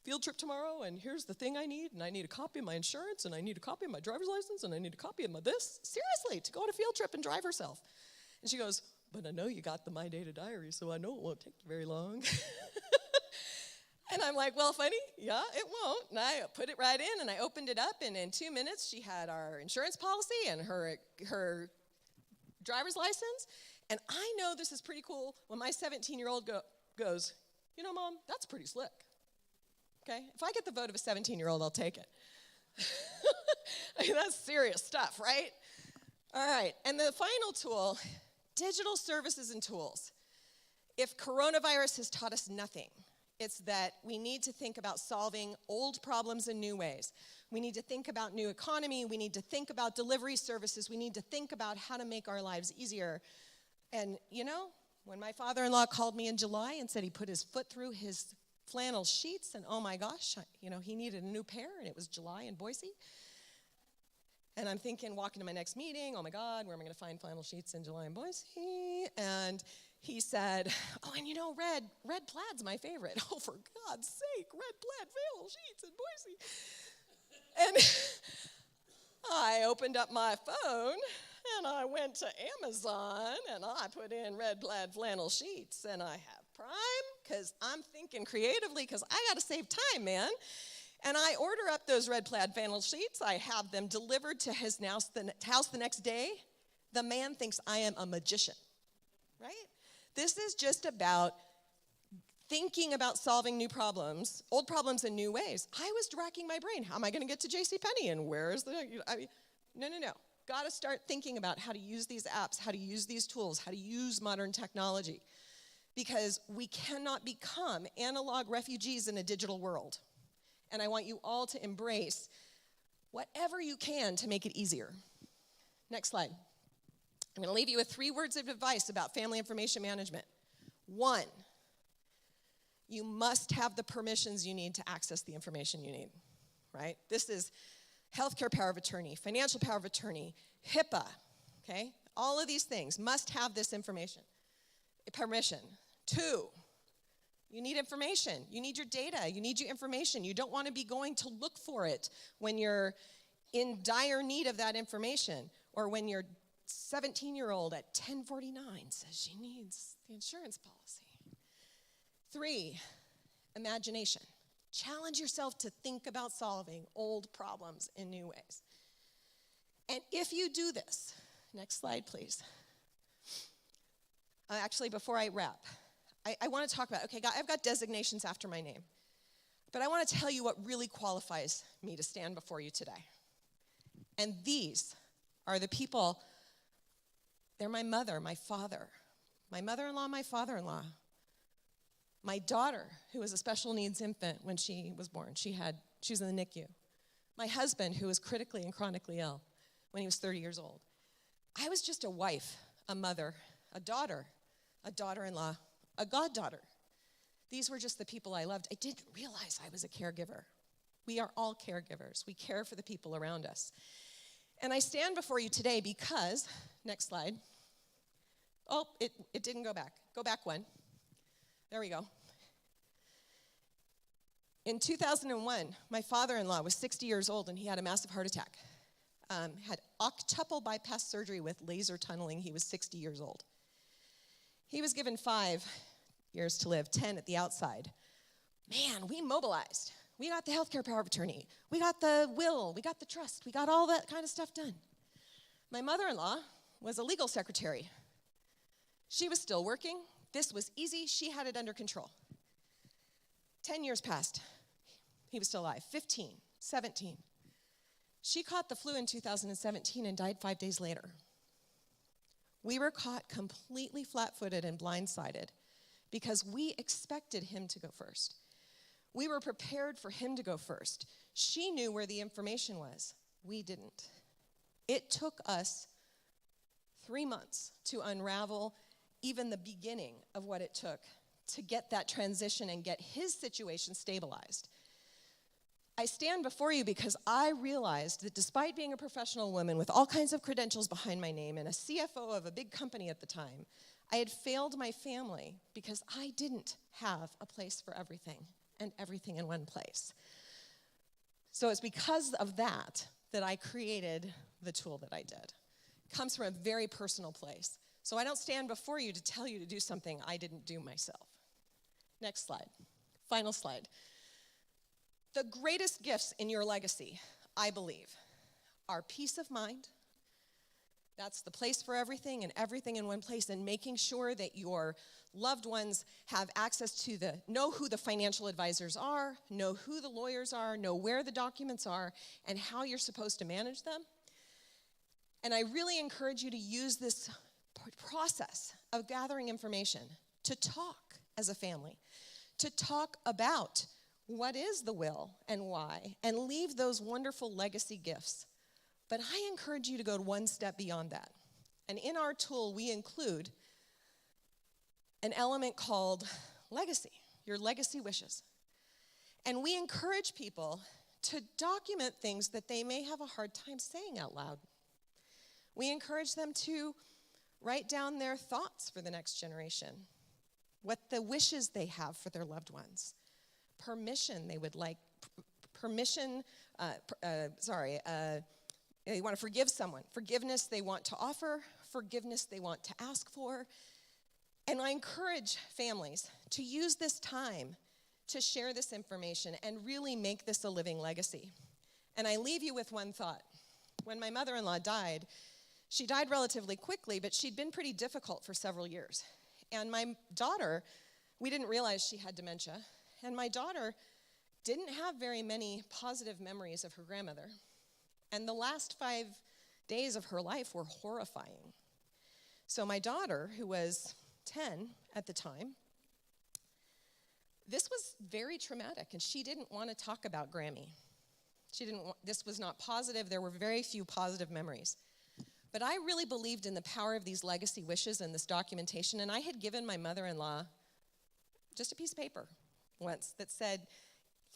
field trip tomorrow, and here's the thing I need, and I need a copy of my insurance, and I need a copy of my driver's license, and I need a copy of my this." Seriously, to go on a field trip and drive herself. And she goes, "But I know you got the My Data Diary, so I know it won't take you very long." And I'm like, "Well, funny, yeah, it won't." And I put it right in, and I opened it up, and in 2 minutes, she had our insurance policy and her driver's license. And I know this is pretty cool when my 17-year-old goes, "Mom, that's pretty slick." Okay? If I get the vote of a 17-year-old, I'll take it. I mean, that's serious stuff, right? All right, and the final tool, digital services and tools. If coronavirus has taught us nothing, it's that we need to think about solving old problems in new ways. We need to think about new economy. We need to think about delivery services. We need to think about how to make our lives easier. And, when my father-in-law called me in July and said he put his foot through his flannel sheets, and oh my gosh, he needed a new pair, and it was July in Boise. And I'm thinking, walking to my next meeting, oh my God, where am I going to find flannel sheets in July in Boise? And he said, "Oh, and red plaid's my favorite." Oh, for God's sake, red plaid flannel sheets in Boise. And I opened up my phone, and I went to Amazon, and I put in red plaid flannel sheets, and I have Prime because I'm thinking creatively because I got to save time, man. And I order up those red plaid flannel sheets. I have them delivered to his house the next day. The man thinks I am a magician, right? This is just about thinking about solving new problems, old problems in new ways. I was racking my brain. How am I going to get to JCPenney? And where is no. Got to start thinking about how to use these apps, how to use these tools, how to use modern technology. Because we cannot become analog refugees in a digital world. And I want you all to embrace whatever you can to make it easier. Next slide. I'm going to leave you with 3 words of advice about family information management. 1, you must have the permissions you need to access the information you need, right? This is healthcare power of attorney, financial power of attorney, HIPAA, okay? All of these things must have this information, permission. 2, you need information. You need your data. You need your information. You don't want to be going to look for it when you're in dire need of that information, or when your 17-year-old at 10:49 says she needs the insurance policy. 3, imagination. Challenge yourself to think about solving old problems in new ways. And if you do this, next slide, please. Actually, before I wrap, I want to talk about, okay, I've got designations after my name, but I want to tell you what really qualifies me to stand before you today. And these are the people, they're my mother, my father, my mother-in-law, my father-in-law, my daughter, who was a special needs infant when she was born. She was in the NICU. My husband, who was critically and chronically ill when he was 30 years old. I was just a wife, a mother, a daughter-in-law, a goddaughter. These were just the people I loved. I didn't realize I was a caregiver. We are all caregivers. We care for the people around us. And I stand before you today because, next slide. Oh, it didn't go back. Go back one. There we go. In 2001, my father-in-law was 60 years old and he had a massive heart attack. Had octuple bypass surgery with laser tunneling. He was 60 years old. He was given 5 years to live, 10 at the outside. Man, we mobilized. We got the healthcare power of attorney. We got the will. We got the trust. We got all that kind of stuff done. My mother-in-law was a legal secretary. She was still working. This was easy. She had it under control. 10 years passed. He was still alive. 15, 17. She caught the flu in 2017 and died 5 days later. We were caught completely flat-footed and blindsided because we expected him to go first. We were prepared for him to go first. She knew where the information was. We didn't. It took us 3 months to unravel even the beginning of what it took to get that transition and get his situation stabilized. I stand before you because I realized that despite being a professional woman with all kinds of credentials behind my name and a CFO of a big company at the time, I had failed my family because I didn't have a place for everything and everything in one place. So it's because of that that I created the tool that I did. It comes from a very personal place. So I don't stand before you to tell you to do something I didn't do myself. Next slide. Final slide. The greatest gifts in your legacy, I believe, are peace of mind. That's the place for everything and everything in one place, and making sure that your loved ones have access to know who the financial advisors are, know who the lawyers are, know where the documents are, and how you're supposed to manage them. And I really encourage you to use this process of gathering information to talk as a family, to talk about what is the will and why, and leave those wonderful legacy gifts. But I encourage you to go one step beyond that. And in our tool, we include an element called legacy, your legacy wishes. And we encourage people to document things that they may have a hard time saying out loud. We encourage them to write down their thoughts for the next generation, what the wishes they have for their loved ones, permission they would like, they want to forgive someone, forgiveness they want to offer, forgiveness they want to ask for, And I encourage families to use this time to share this information and really make this a living legacy. And I leave you with one thought. When my mother-in-law died, she died relatively quickly, but she'd been pretty difficult for several years. And my daughter, we didn't realize she had dementia, and my daughter didn't have very many positive memories of her grandmother. And the last 5 days of her life were horrifying. So my daughter, who was 10 at the time, this was very traumatic, and she didn't want to talk about Grammy. This was not positive. There were very few positive memories. But I really believed in the power of these legacy wishes and this documentation, and I had given my mother-in-law just a piece of paper once that said,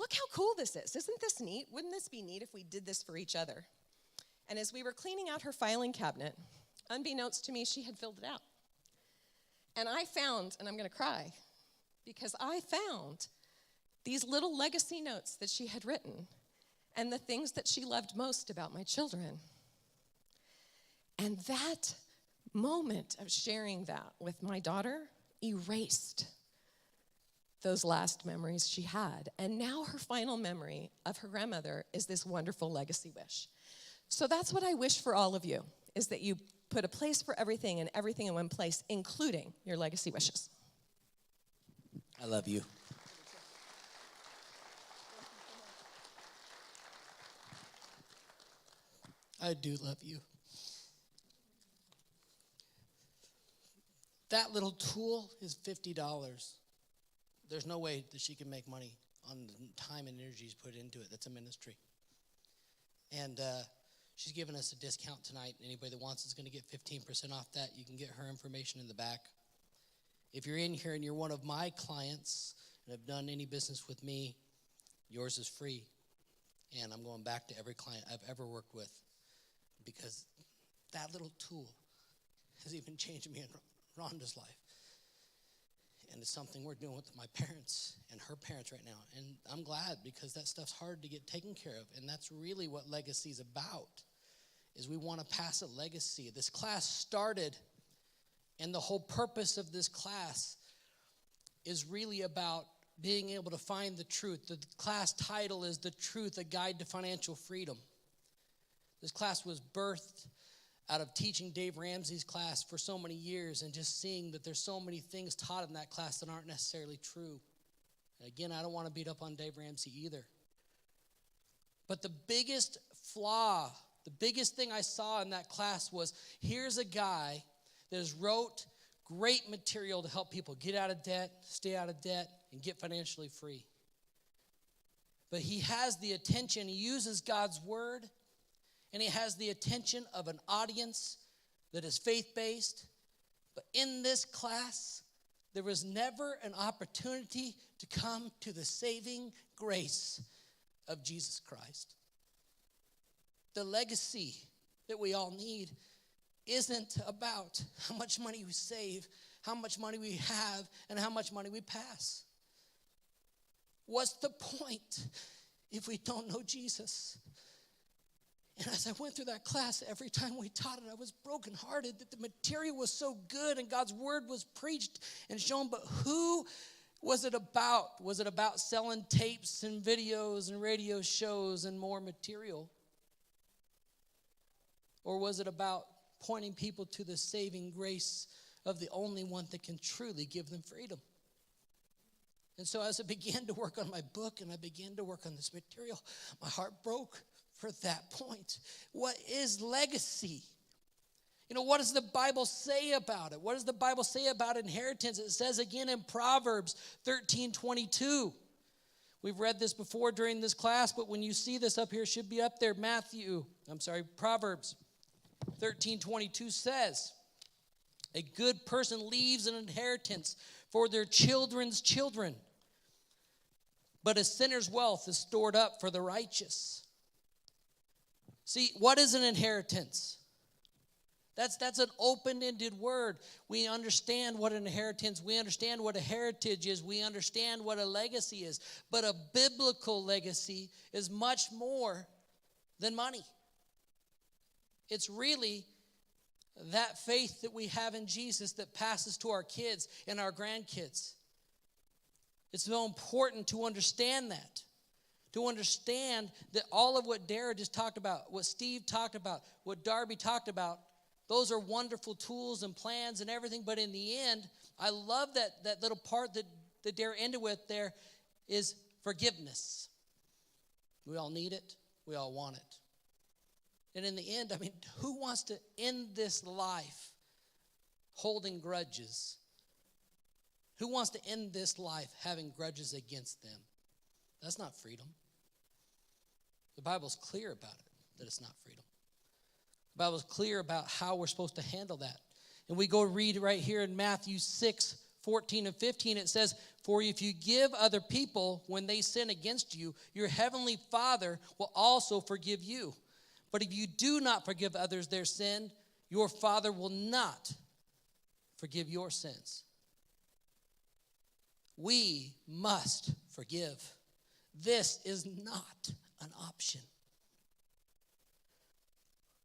look how cool this is. Isn't this neat? Wouldn't this be neat if we did this for each other? And as we were cleaning out her filing cabinet, unbeknownst to me, she had filled it out. And I found, and I'm going to cry, because I found these little legacy notes that she had written and the things that she loved most about my children. And that moment of sharing that with my daughter erased those last memories she had. And now her final memory of her grandmother is this wonderful legacy wish. So that's what I wish for all of you, is that you put a place for everything and everything in one place, including your legacy wishes. I love you. I do love you. That little tool is $50. There's no way that she can make money on the time and energy she's put into it. That's a ministry. And she's giving us a discount tonight. Anybody that wants is going to get 15% off that. You can get her information in the back. If you're in here and you're one of my clients and have done any business with me, yours is free. And I'm going back to every client I've ever worked with, because that little tool has even changed me in Rhonda's life. And it's something we're doing with my parents and her parents right now. And I'm glad, because that stuff's hard to get taken care of. And that's really what legacy is about, is we want to pass a legacy. This class started, and the whole purpose of this class is really about being able to find the truth. The class title is The Truth, A Guide to Financial Freedom. This class was birthed out of teaching Dave Ramsey's class for so many years and just seeing that there's so many things taught in that class that aren't necessarily true. And again, I don't want to beat up on Dave Ramsey either. But the biggest flaw, the biggest thing I saw in that class was, here's a guy that has wrote great material to help people get out of debt, stay out of debt, and get financially free. But he has the attention, he uses God's word, and he has the attention of an audience that is faith-based. But in this class, there was never an opportunity to come to the saving grace of Jesus Christ. The legacy that we all need isn't about how much money we save, how much money we have, and how much money we pass. What's the point if we don't know Jesus? And as I went through that class, every time we taught it, I was brokenhearted that the material was so good and God's word was preached and shown. But who was it about? Was it about selling tapes and videos and radio shows and more material? Or was it about pointing people to the saving grace of the only one that can truly give them freedom? And so as I began to work on my book and I began to work on this material, my heart broke for that point. What is legacy? You know, what does the Bible say about it? What does the Bible say about inheritance? It says again in Proverbs 13:22. We've read this before during this class, but when you see this up here, it should be up there. Proverbs 13:22 says, a good person leaves an inheritance for their children's children, but a sinner's wealth is stored up for the righteous. See, what is an inheritance? That's an open-ended word. We understand what an inheritance, we understand what a heritage is, we understand what a legacy is. But a biblical legacy is much more than money. It's really that faith that we have in Jesus that passes to our kids and our grandkids. It's so important to understand that. To understand that all of what Dara just talked about, what Steve talked about, what Darby talked about, those are wonderful tools and plans and everything. But in the end, I love that little part that Dara ended with there is forgiveness. We all need it. We all want it. And in the end, I mean, who wants to end this life holding grudges? Who wants to end this life having grudges against them? That's not freedom. The Bible's clear about it, that it's not freedom. The Bible's clear about how we're supposed to handle that. And we go read right here in Matthew 6, 14 and 15, it says, "For if you give other people when they sin against you, your heavenly Father will also forgive you. But if you do not forgive others their sin, your Father will not forgive your sins." We must forgive. This is not an option.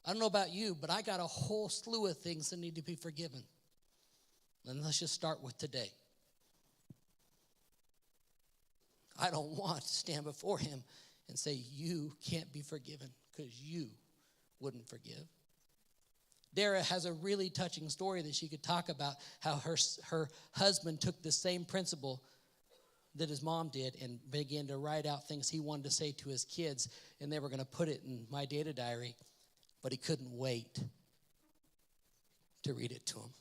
I don't know about you, but I got a whole slew of things that need to be forgiven. And let's just start with today. I don't want to stand before him and say, you can't be forgiven because you wouldn't forgive. Dara has a really touching story that she could talk about, how her husband took the same principle that his mom did and began to write out things he wanted to say to his kids, and they were going to put it in My Data Diary, but he couldn't wait to read it to him.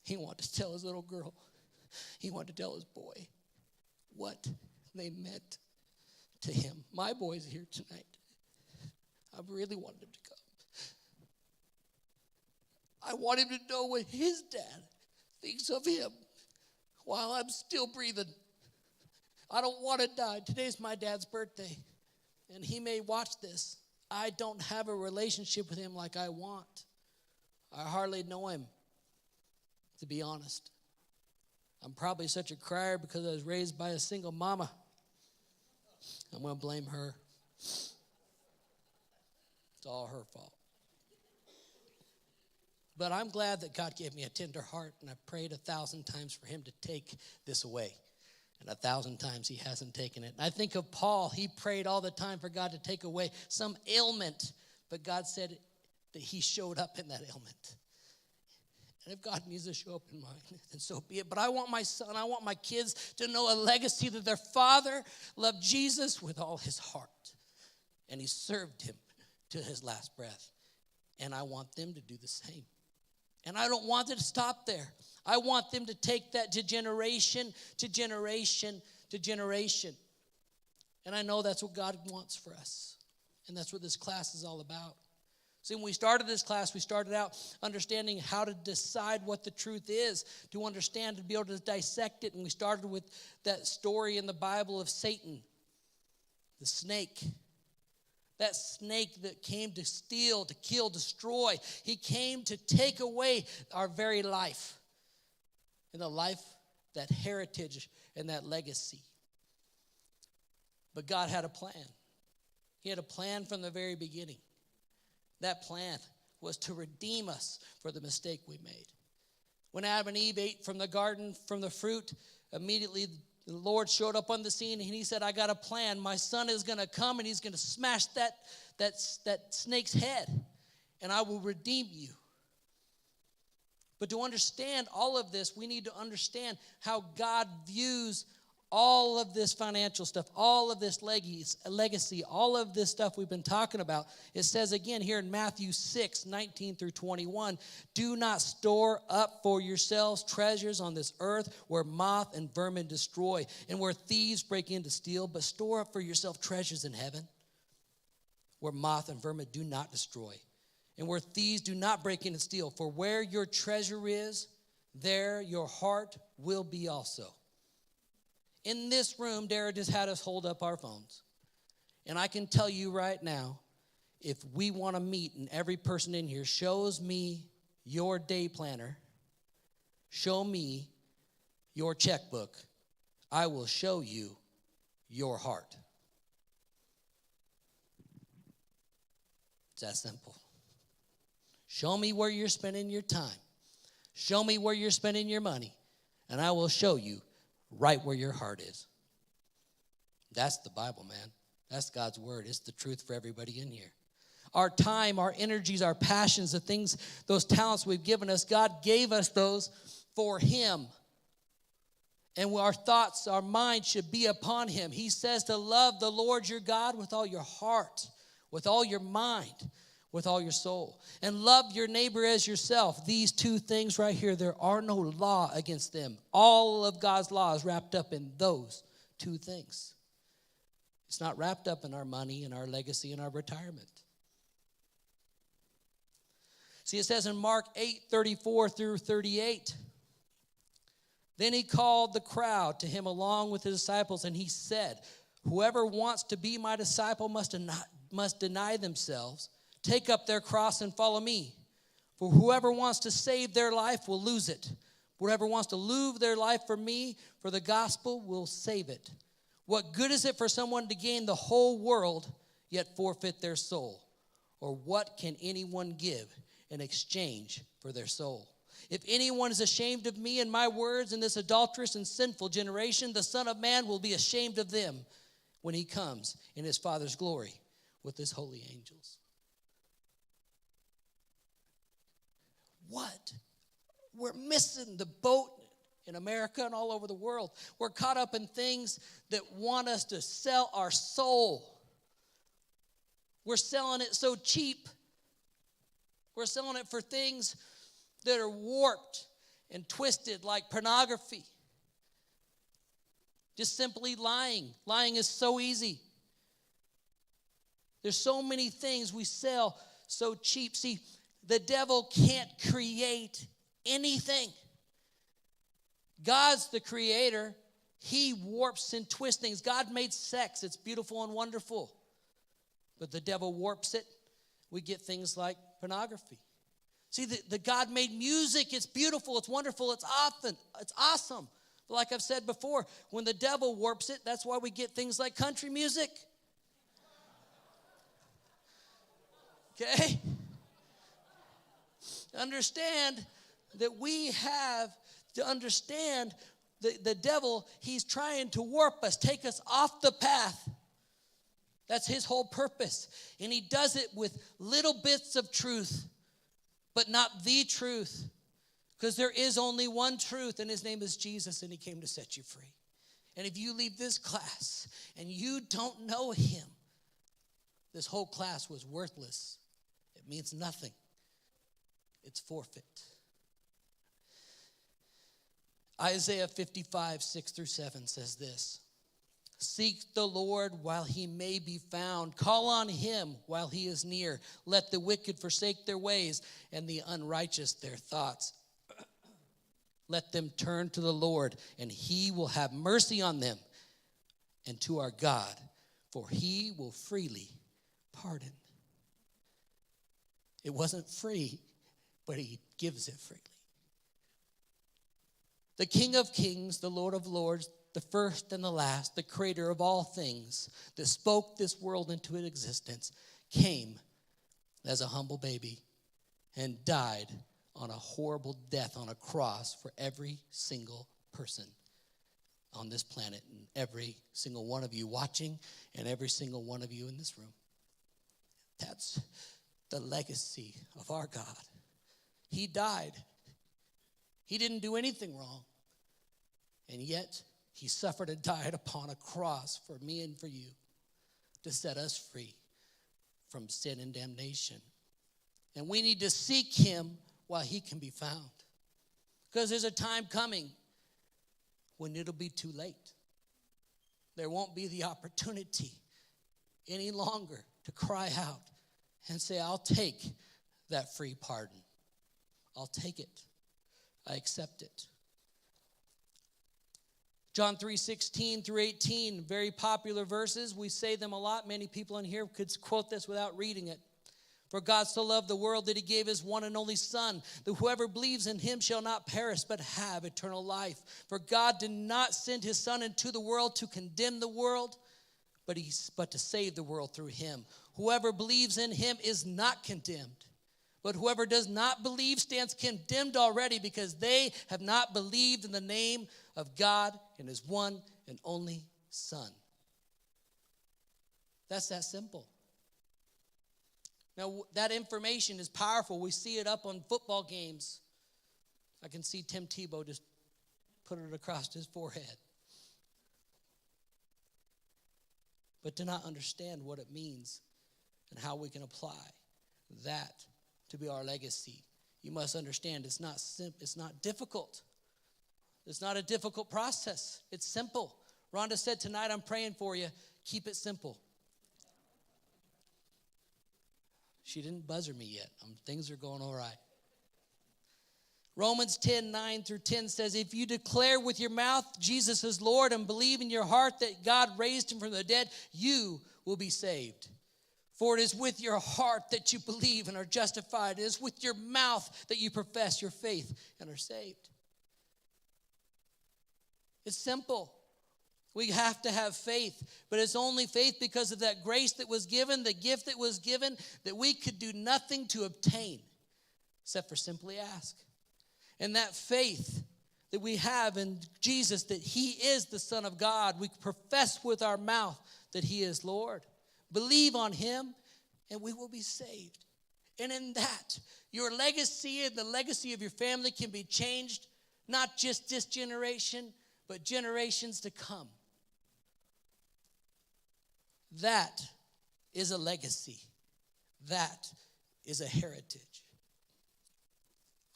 He wanted to tell his little girl, he wanted to tell his boy what they meant to him. My boy's here tonight. I really wanted him to come. I want him to know what his dad thinks of him while I'm still breathing. I don't want to die. Today's my dad's birthday, and he may watch this. I don't have a relationship with him like I want. I hardly know him, to be honest. I'm probably such a crier because I was raised by a single mama. I'm going to blame her. It's all her fault. But I'm glad that God gave me a tender heart, and I prayed 1,000 times for him to take this away. And 1,000 times he hasn't taken it. And I think of Paul. He prayed all the time for God to take away some ailment. But God said that he showed up in that ailment. And if God needs to show up in mine, then so be it. But I want my son, I want my kids to know a legacy that their father loved Jesus with all his heart. And he served him to his last breath. And I want them to do the same. And I don't want it to stop there. I want them to take that to generation to generation to generation. And I know that's what God wants for us. And that's what this class is all about. See, when we started this class, we started out understanding how to decide what the truth is, to understand, to be able to dissect it. And we started with that story in the Bible of Satan, the snake. That snake that came to steal, to kill, destroy. He came to take away our very life. And the life, that heritage, and that legacy. But God had a plan. He had a plan from the very beginning. That plan was to redeem us for the mistake we made. When Adam and Eve ate from the garden, from the fruit, immediately the Lord showed up on the scene, and he said, I got a plan. My son is going to come, and he's going to smash that snake's head, and I will redeem you. But to understand all of this, we need to understand how God views all of this financial stuff, all of this legacy, all of this stuff we've been talking about. It says again here in Matthew 6, 19 through 21, do not store up for yourselves treasures on this earth where moth and vermin destroy and where thieves break in to steal, but store up for yourself treasures in heaven where moth and vermin do not destroy and where thieves do not break in and steal. For where your treasure is, there your heart will be also. In this room, Dara just had us hold up our phones. And I can tell you right now, if we want to meet and every person in here shows me your day planner, show me your checkbook, I will show you your heart. It's that simple. Show me where you're spending your time. Show me where you're spending your money, and I will show you right where your heart is. That's the Bible, man. That's God's word. It's the truth for everybody in here. Our time, our energies, our passions, the things, those talents we've given us, God gave us those for him. And our thoughts, our mind should be upon him. He says to love the Lord your God with all your heart, with all your mind, with all your soul. And love your neighbor as yourself. These two things right here, there are no law against them. All of God's law is wrapped up in those two things. It's not wrapped up in our money and our legacy and our retirement. See, it says in Mark 8:34 through 38, then he called the crowd to him along with his disciples, and he said, whoever wants to be my disciple must deny themselves, take up their cross and follow me. For whoever wants to save their life will lose it. Whoever wants to lose their life for me, for the gospel, will save it. What good is it for someone to gain the whole world, yet forfeit their soul? Or what can anyone give in exchange for their soul? If anyone is ashamed of me and my words in this adulterous and sinful generation, the Son of Man will be ashamed of them when he comes in his Father's glory with his holy angels. What? We're missing the boat in America and all over the world. We're caught up in things that want us to sell our soul. We're selling it so cheap. We're selling it for things that are warped and twisted, like pornography. Just simply lying. Lying is so easy. There's so many things we sell so cheap. See, the devil can't create anything. God's the creator. He warps and twists things. God made sex. It's beautiful and wonderful. But the devil warps it. We get things like pornography. See, the God made music. It's beautiful. It's wonderful. It's awesome. But like I've said before, when the devil warps it, that's why we get things like country music. Okay? Understand that we have to understand the devil, he's trying to warp us, take us off the path. That's his whole purpose. And he does it with little bits of truth, but not the truth. Because there is only one truth, and his name is Jesus, and he came to set you free. And if you leave this class and you don't know him, this whole class was worthless. It means nothing. It's forfeit. Isaiah 55, 6 through 7 says this. Seek the Lord while he may be found. Call on him while he is near. Let the wicked forsake their ways and the unrighteous their thoughts. Let them turn to the Lord, and he will have mercy on them, and to our God, for he will freely pardon. It wasn't free, but he gives it freely. The King of Kings, the Lord of Lords, the first and the last, the creator of all things, that spoke this world into existence, came as a humble baby and died on a horrible death on a cross for every single person on this planet, and every single one of you watching, and every single one of you in this room. That's the legacy of our God. He died. He didn't do anything wrong. And yet, he suffered and died upon a cross for me and for you to set us free from sin and damnation. And we need to seek him while he can be found. Because there's a time coming when it'll be too late. There won't be the opportunity any longer to cry out and say, I'll take that free pardon. I'll take it. I accept it. John 3:16 through 18, very popular verses. We say them a lot. Many people in here could quote this without reading it. For God so loved the world that he gave his one and only Son, that whoever believes in him shall not perish but have eternal life. For God did not send his Son into the world to condemn the world, but to save the world through him. Whoever believes in him is not condemned, But whoever does not believe stands condemned already, because they have not believed in the name of God and his one and only Son. That's that simple. Now, that information is powerful. We see it up on football games. I can see Tim Tebow just put it across his forehead. But to not understand what it means and how we can apply that to be our legacy, you must understand it's not difficult. It's not a difficult process. It's simple. Rhonda said tonight, I'm praying for you. Keep it simple. She didn't buzzer me yet. Things are going all right. Romans 10:9-10 says, if you declare with your mouth Jesus is Lord and believe in your heart that God raised him from the dead, you will be saved. For it is with your heart that you believe and are justified. It is with your mouth that you profess your faith and are saved. It's simple. We have to have faith, but it's only faith because of that grace that was given, the gift that was given, that we could do nothing to obtain except for simply ask. And that faith that we have in Jesus, that he is the Son of God, we profess with our mouth that he is Lord. Believe on him, and we will be saved. And in that, your legacy and the legacy of your family can be changed, not just this generation, but generations to come. That is a legacy. That is a heritage.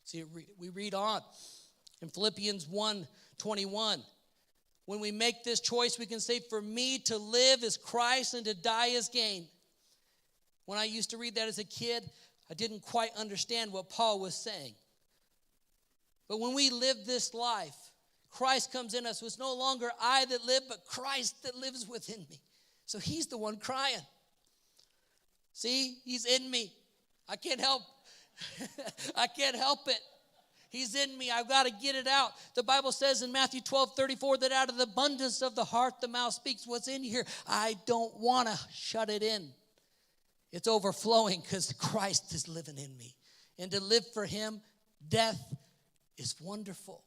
See, we read on in Philippians 1:21. When we make this choice, we can say, for me to live is Christ and to die is gain. When I used to read that as a kid, I didn't quite understand what Paul was saying. But when we live this life, Christ comes in us. It's no longer I that live, but Christ that lives within me. So he's the one crying. See, he's in me. I can't help it. He's in me. I've got to get it out. The Bible says in Matthew 12:34 that out of the abundance of the heart, the mouth speaks. What's in here? I don't want to shut it in. It's overflowing because Christ is living in me. And to live for him, death is wonderful.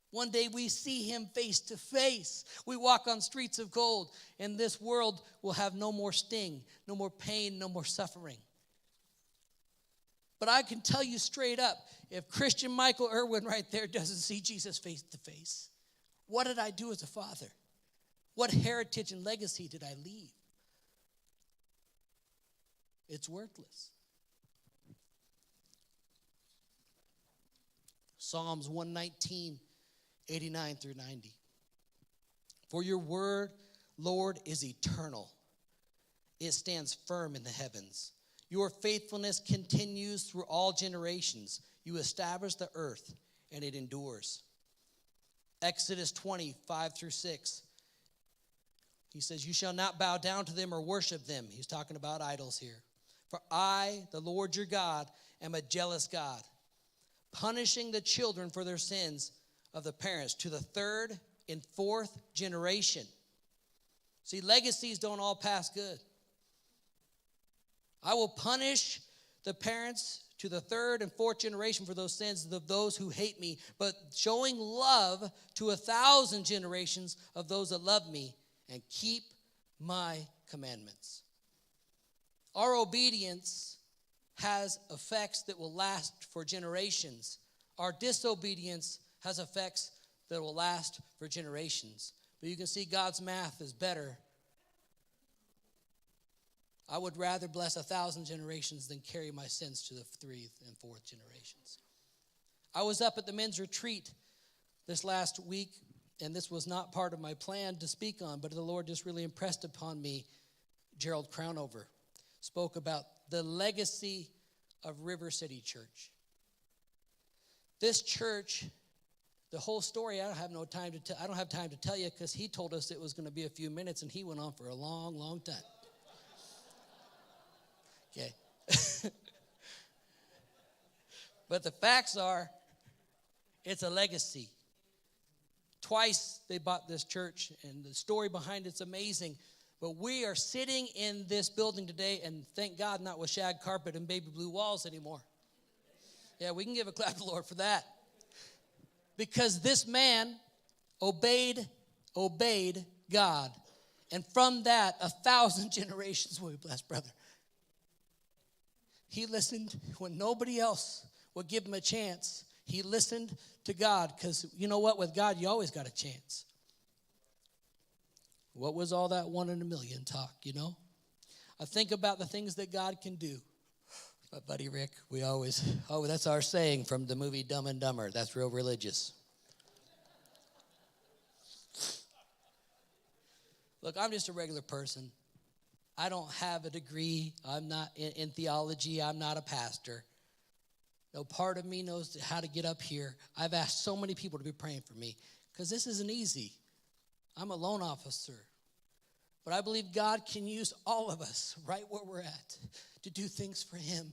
One day we see him face to face. We walk on streets of gold, and this world will have no more sting, no more pain, no more suffering. But I can tell you straight up, if Christian Michael Urwin right there doesn't see Jesus face to face, what did I do as a father? What heritage and legacy did I leave? It's worthless. Psalms 119:89-90. For your word, Lord, is eternal. It stands firm in the heavens. Your faithfulness continues through all generations. You establish the earth, and it endures. Exodus 20:5-6. He says, you shall not bow down to them or worship them. He's talking about idols here. For I, the Lord your God, am a jealous God, punishing the children for their sins of the parents to the third and fourth generation. See, legacies don't all pass good. I will punish the parents to the third and fourth generation for those sins of those who hate me, but showing love to 1,000 generations of those that love me and keep my commandments. Our obedience has effects that will last for generations. Our disobedience has effects that will last for generations. But you can see God's math is better. I would rather bless 1,000 generations than carry my sins to the 3rd and 4th generations. I was up at the men's retreat this last week, and this was not part of my plan to speak on, but the Lord just really impressed upon me. Gerald Crownover spoke about the legacy of River City Church. This church, the whole story, I don't have time to tell you because he told us it was going to be a few minutes, and he went on for a long, long time. Okay. But the facts are, it's a legacy. Twice they bought this church, and the story behind it's amazing. But we are sitting in this building today, and thank God not with shag carpet and baby blue walls anymore. Yeah, we can give a clap to the Lord for that. Because this man obeyed God. And from that, 1,000 generations will be blessed, brother. He listened when nobody else would give him a chance. He listened to God, because you know what? With God, you always got a chance. What was all that 1 in a million talk, you know? I think about the things that God can do. My buddy Rick, that's our saying from the movie Dumb and Dumber. That's real religious. Look, I'm just a regular person. I don't have a degree. I'm not in theology. I'm not a pastor. No part of me knows how to get up here. I've asked so many people to be praying for me because this isn't easy. I'm a loan officer. But I believe God can use all of us right where we're at to do things for him.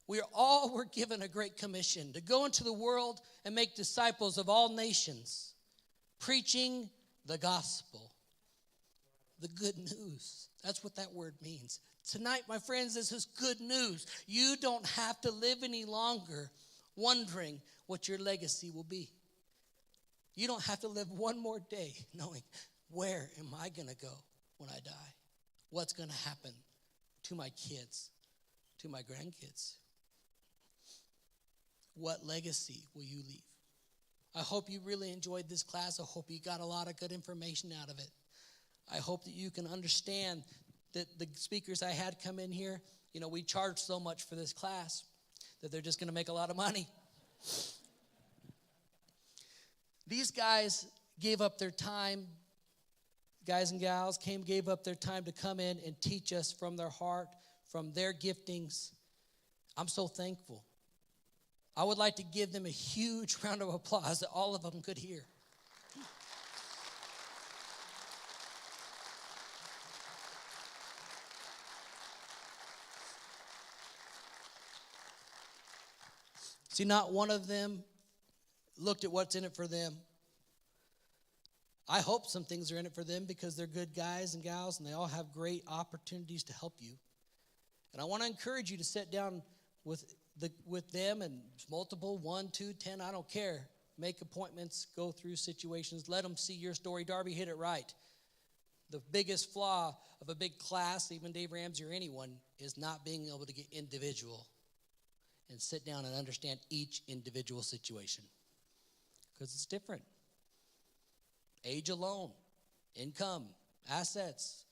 We're given a great commission to go into the world and make disciples of all nations, preaching the gospel, the good news. That's what that word means. Tonight, my friends, this is good news. You don't have to live any longer wondering what your legacy will be. You don't have to live one more day knowing, where am I going to go when I die? What's going to happen to my kids, to my grandkids? What legacy will you leave? I hope you really enjoyed this class. I hope you got a lot of good information out of it. I hope that you can understand that the speakers I had come in here, we charge so much for this class that they're just going to make a lot of money. These guys gave up their time. Guys and gals gave up their time to come in and teach us from their heart, from their giftings. I'm so thankful. I would like to give them a huge round of applause that all of them could hear. See, not one of them looked at what's in it for them. I hope some things are in it for them because they're good guys and gals and they all have great opportunities to help you. And I want to encourage you to sit down with them and multiple, 1, 2, 10, I don't care. Make appointments, go through situations, let them see your story. Darby hit it right. The biggest flaw of a big class, even Dave Ramsey or anyone, is not being able to get individual and sit down and understand each individual situation. Because it's different. Age alone, income, assets.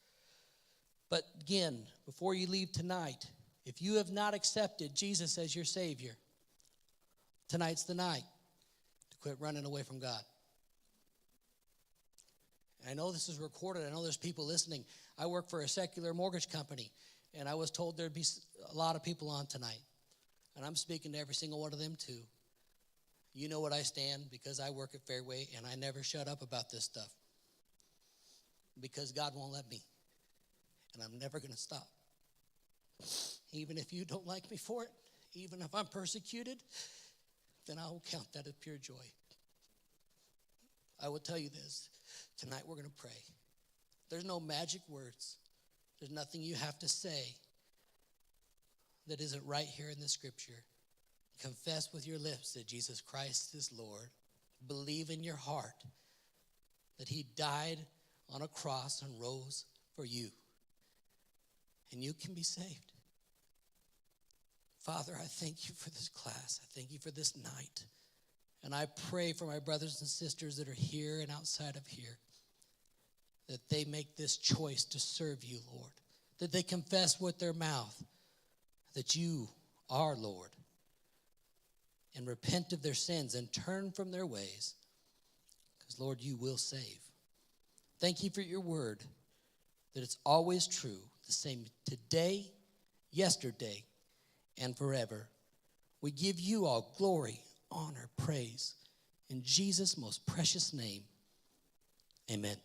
But again, before you leave tonight, if you have not accepted Jesus as your Savior, tonight's the night to quit running away from God. And I know this is recorded. I know there's people listening. I work for a secular mortgage company, and I was told there'd be a lot of people on tonight. And I'm speaking to every single one of them too. You know what I stand because I work at Fairway and I never shut up about this stuff. Because God won't let me. And I'm never going to stop. Even if you don't like me for it, even if I'm persecuted, then I will count that as pure joy. I will tell you this. Tonight we're going to pray. There's no magic words. There's nothing you have to say that isn't right here in the scripture. Confess with your lips that Jesus Christ is Lord. Believe in your heart that he died on a cross and rose for you. And you can be saved. Father, I thank you for this class. I thank you for this night. And I pray for my brothers and sisters that are here and outside of here, that they make this choice to serve you, Lord. That they confess with their mouth that you are Lord, and repent of their sins and turn from their ways, because, Lord, you will save. Thank you for your word, that it's always true, the same today, yesterday, and forever. We give you all glory, honor, praise. In Jesus' most precious name, amen.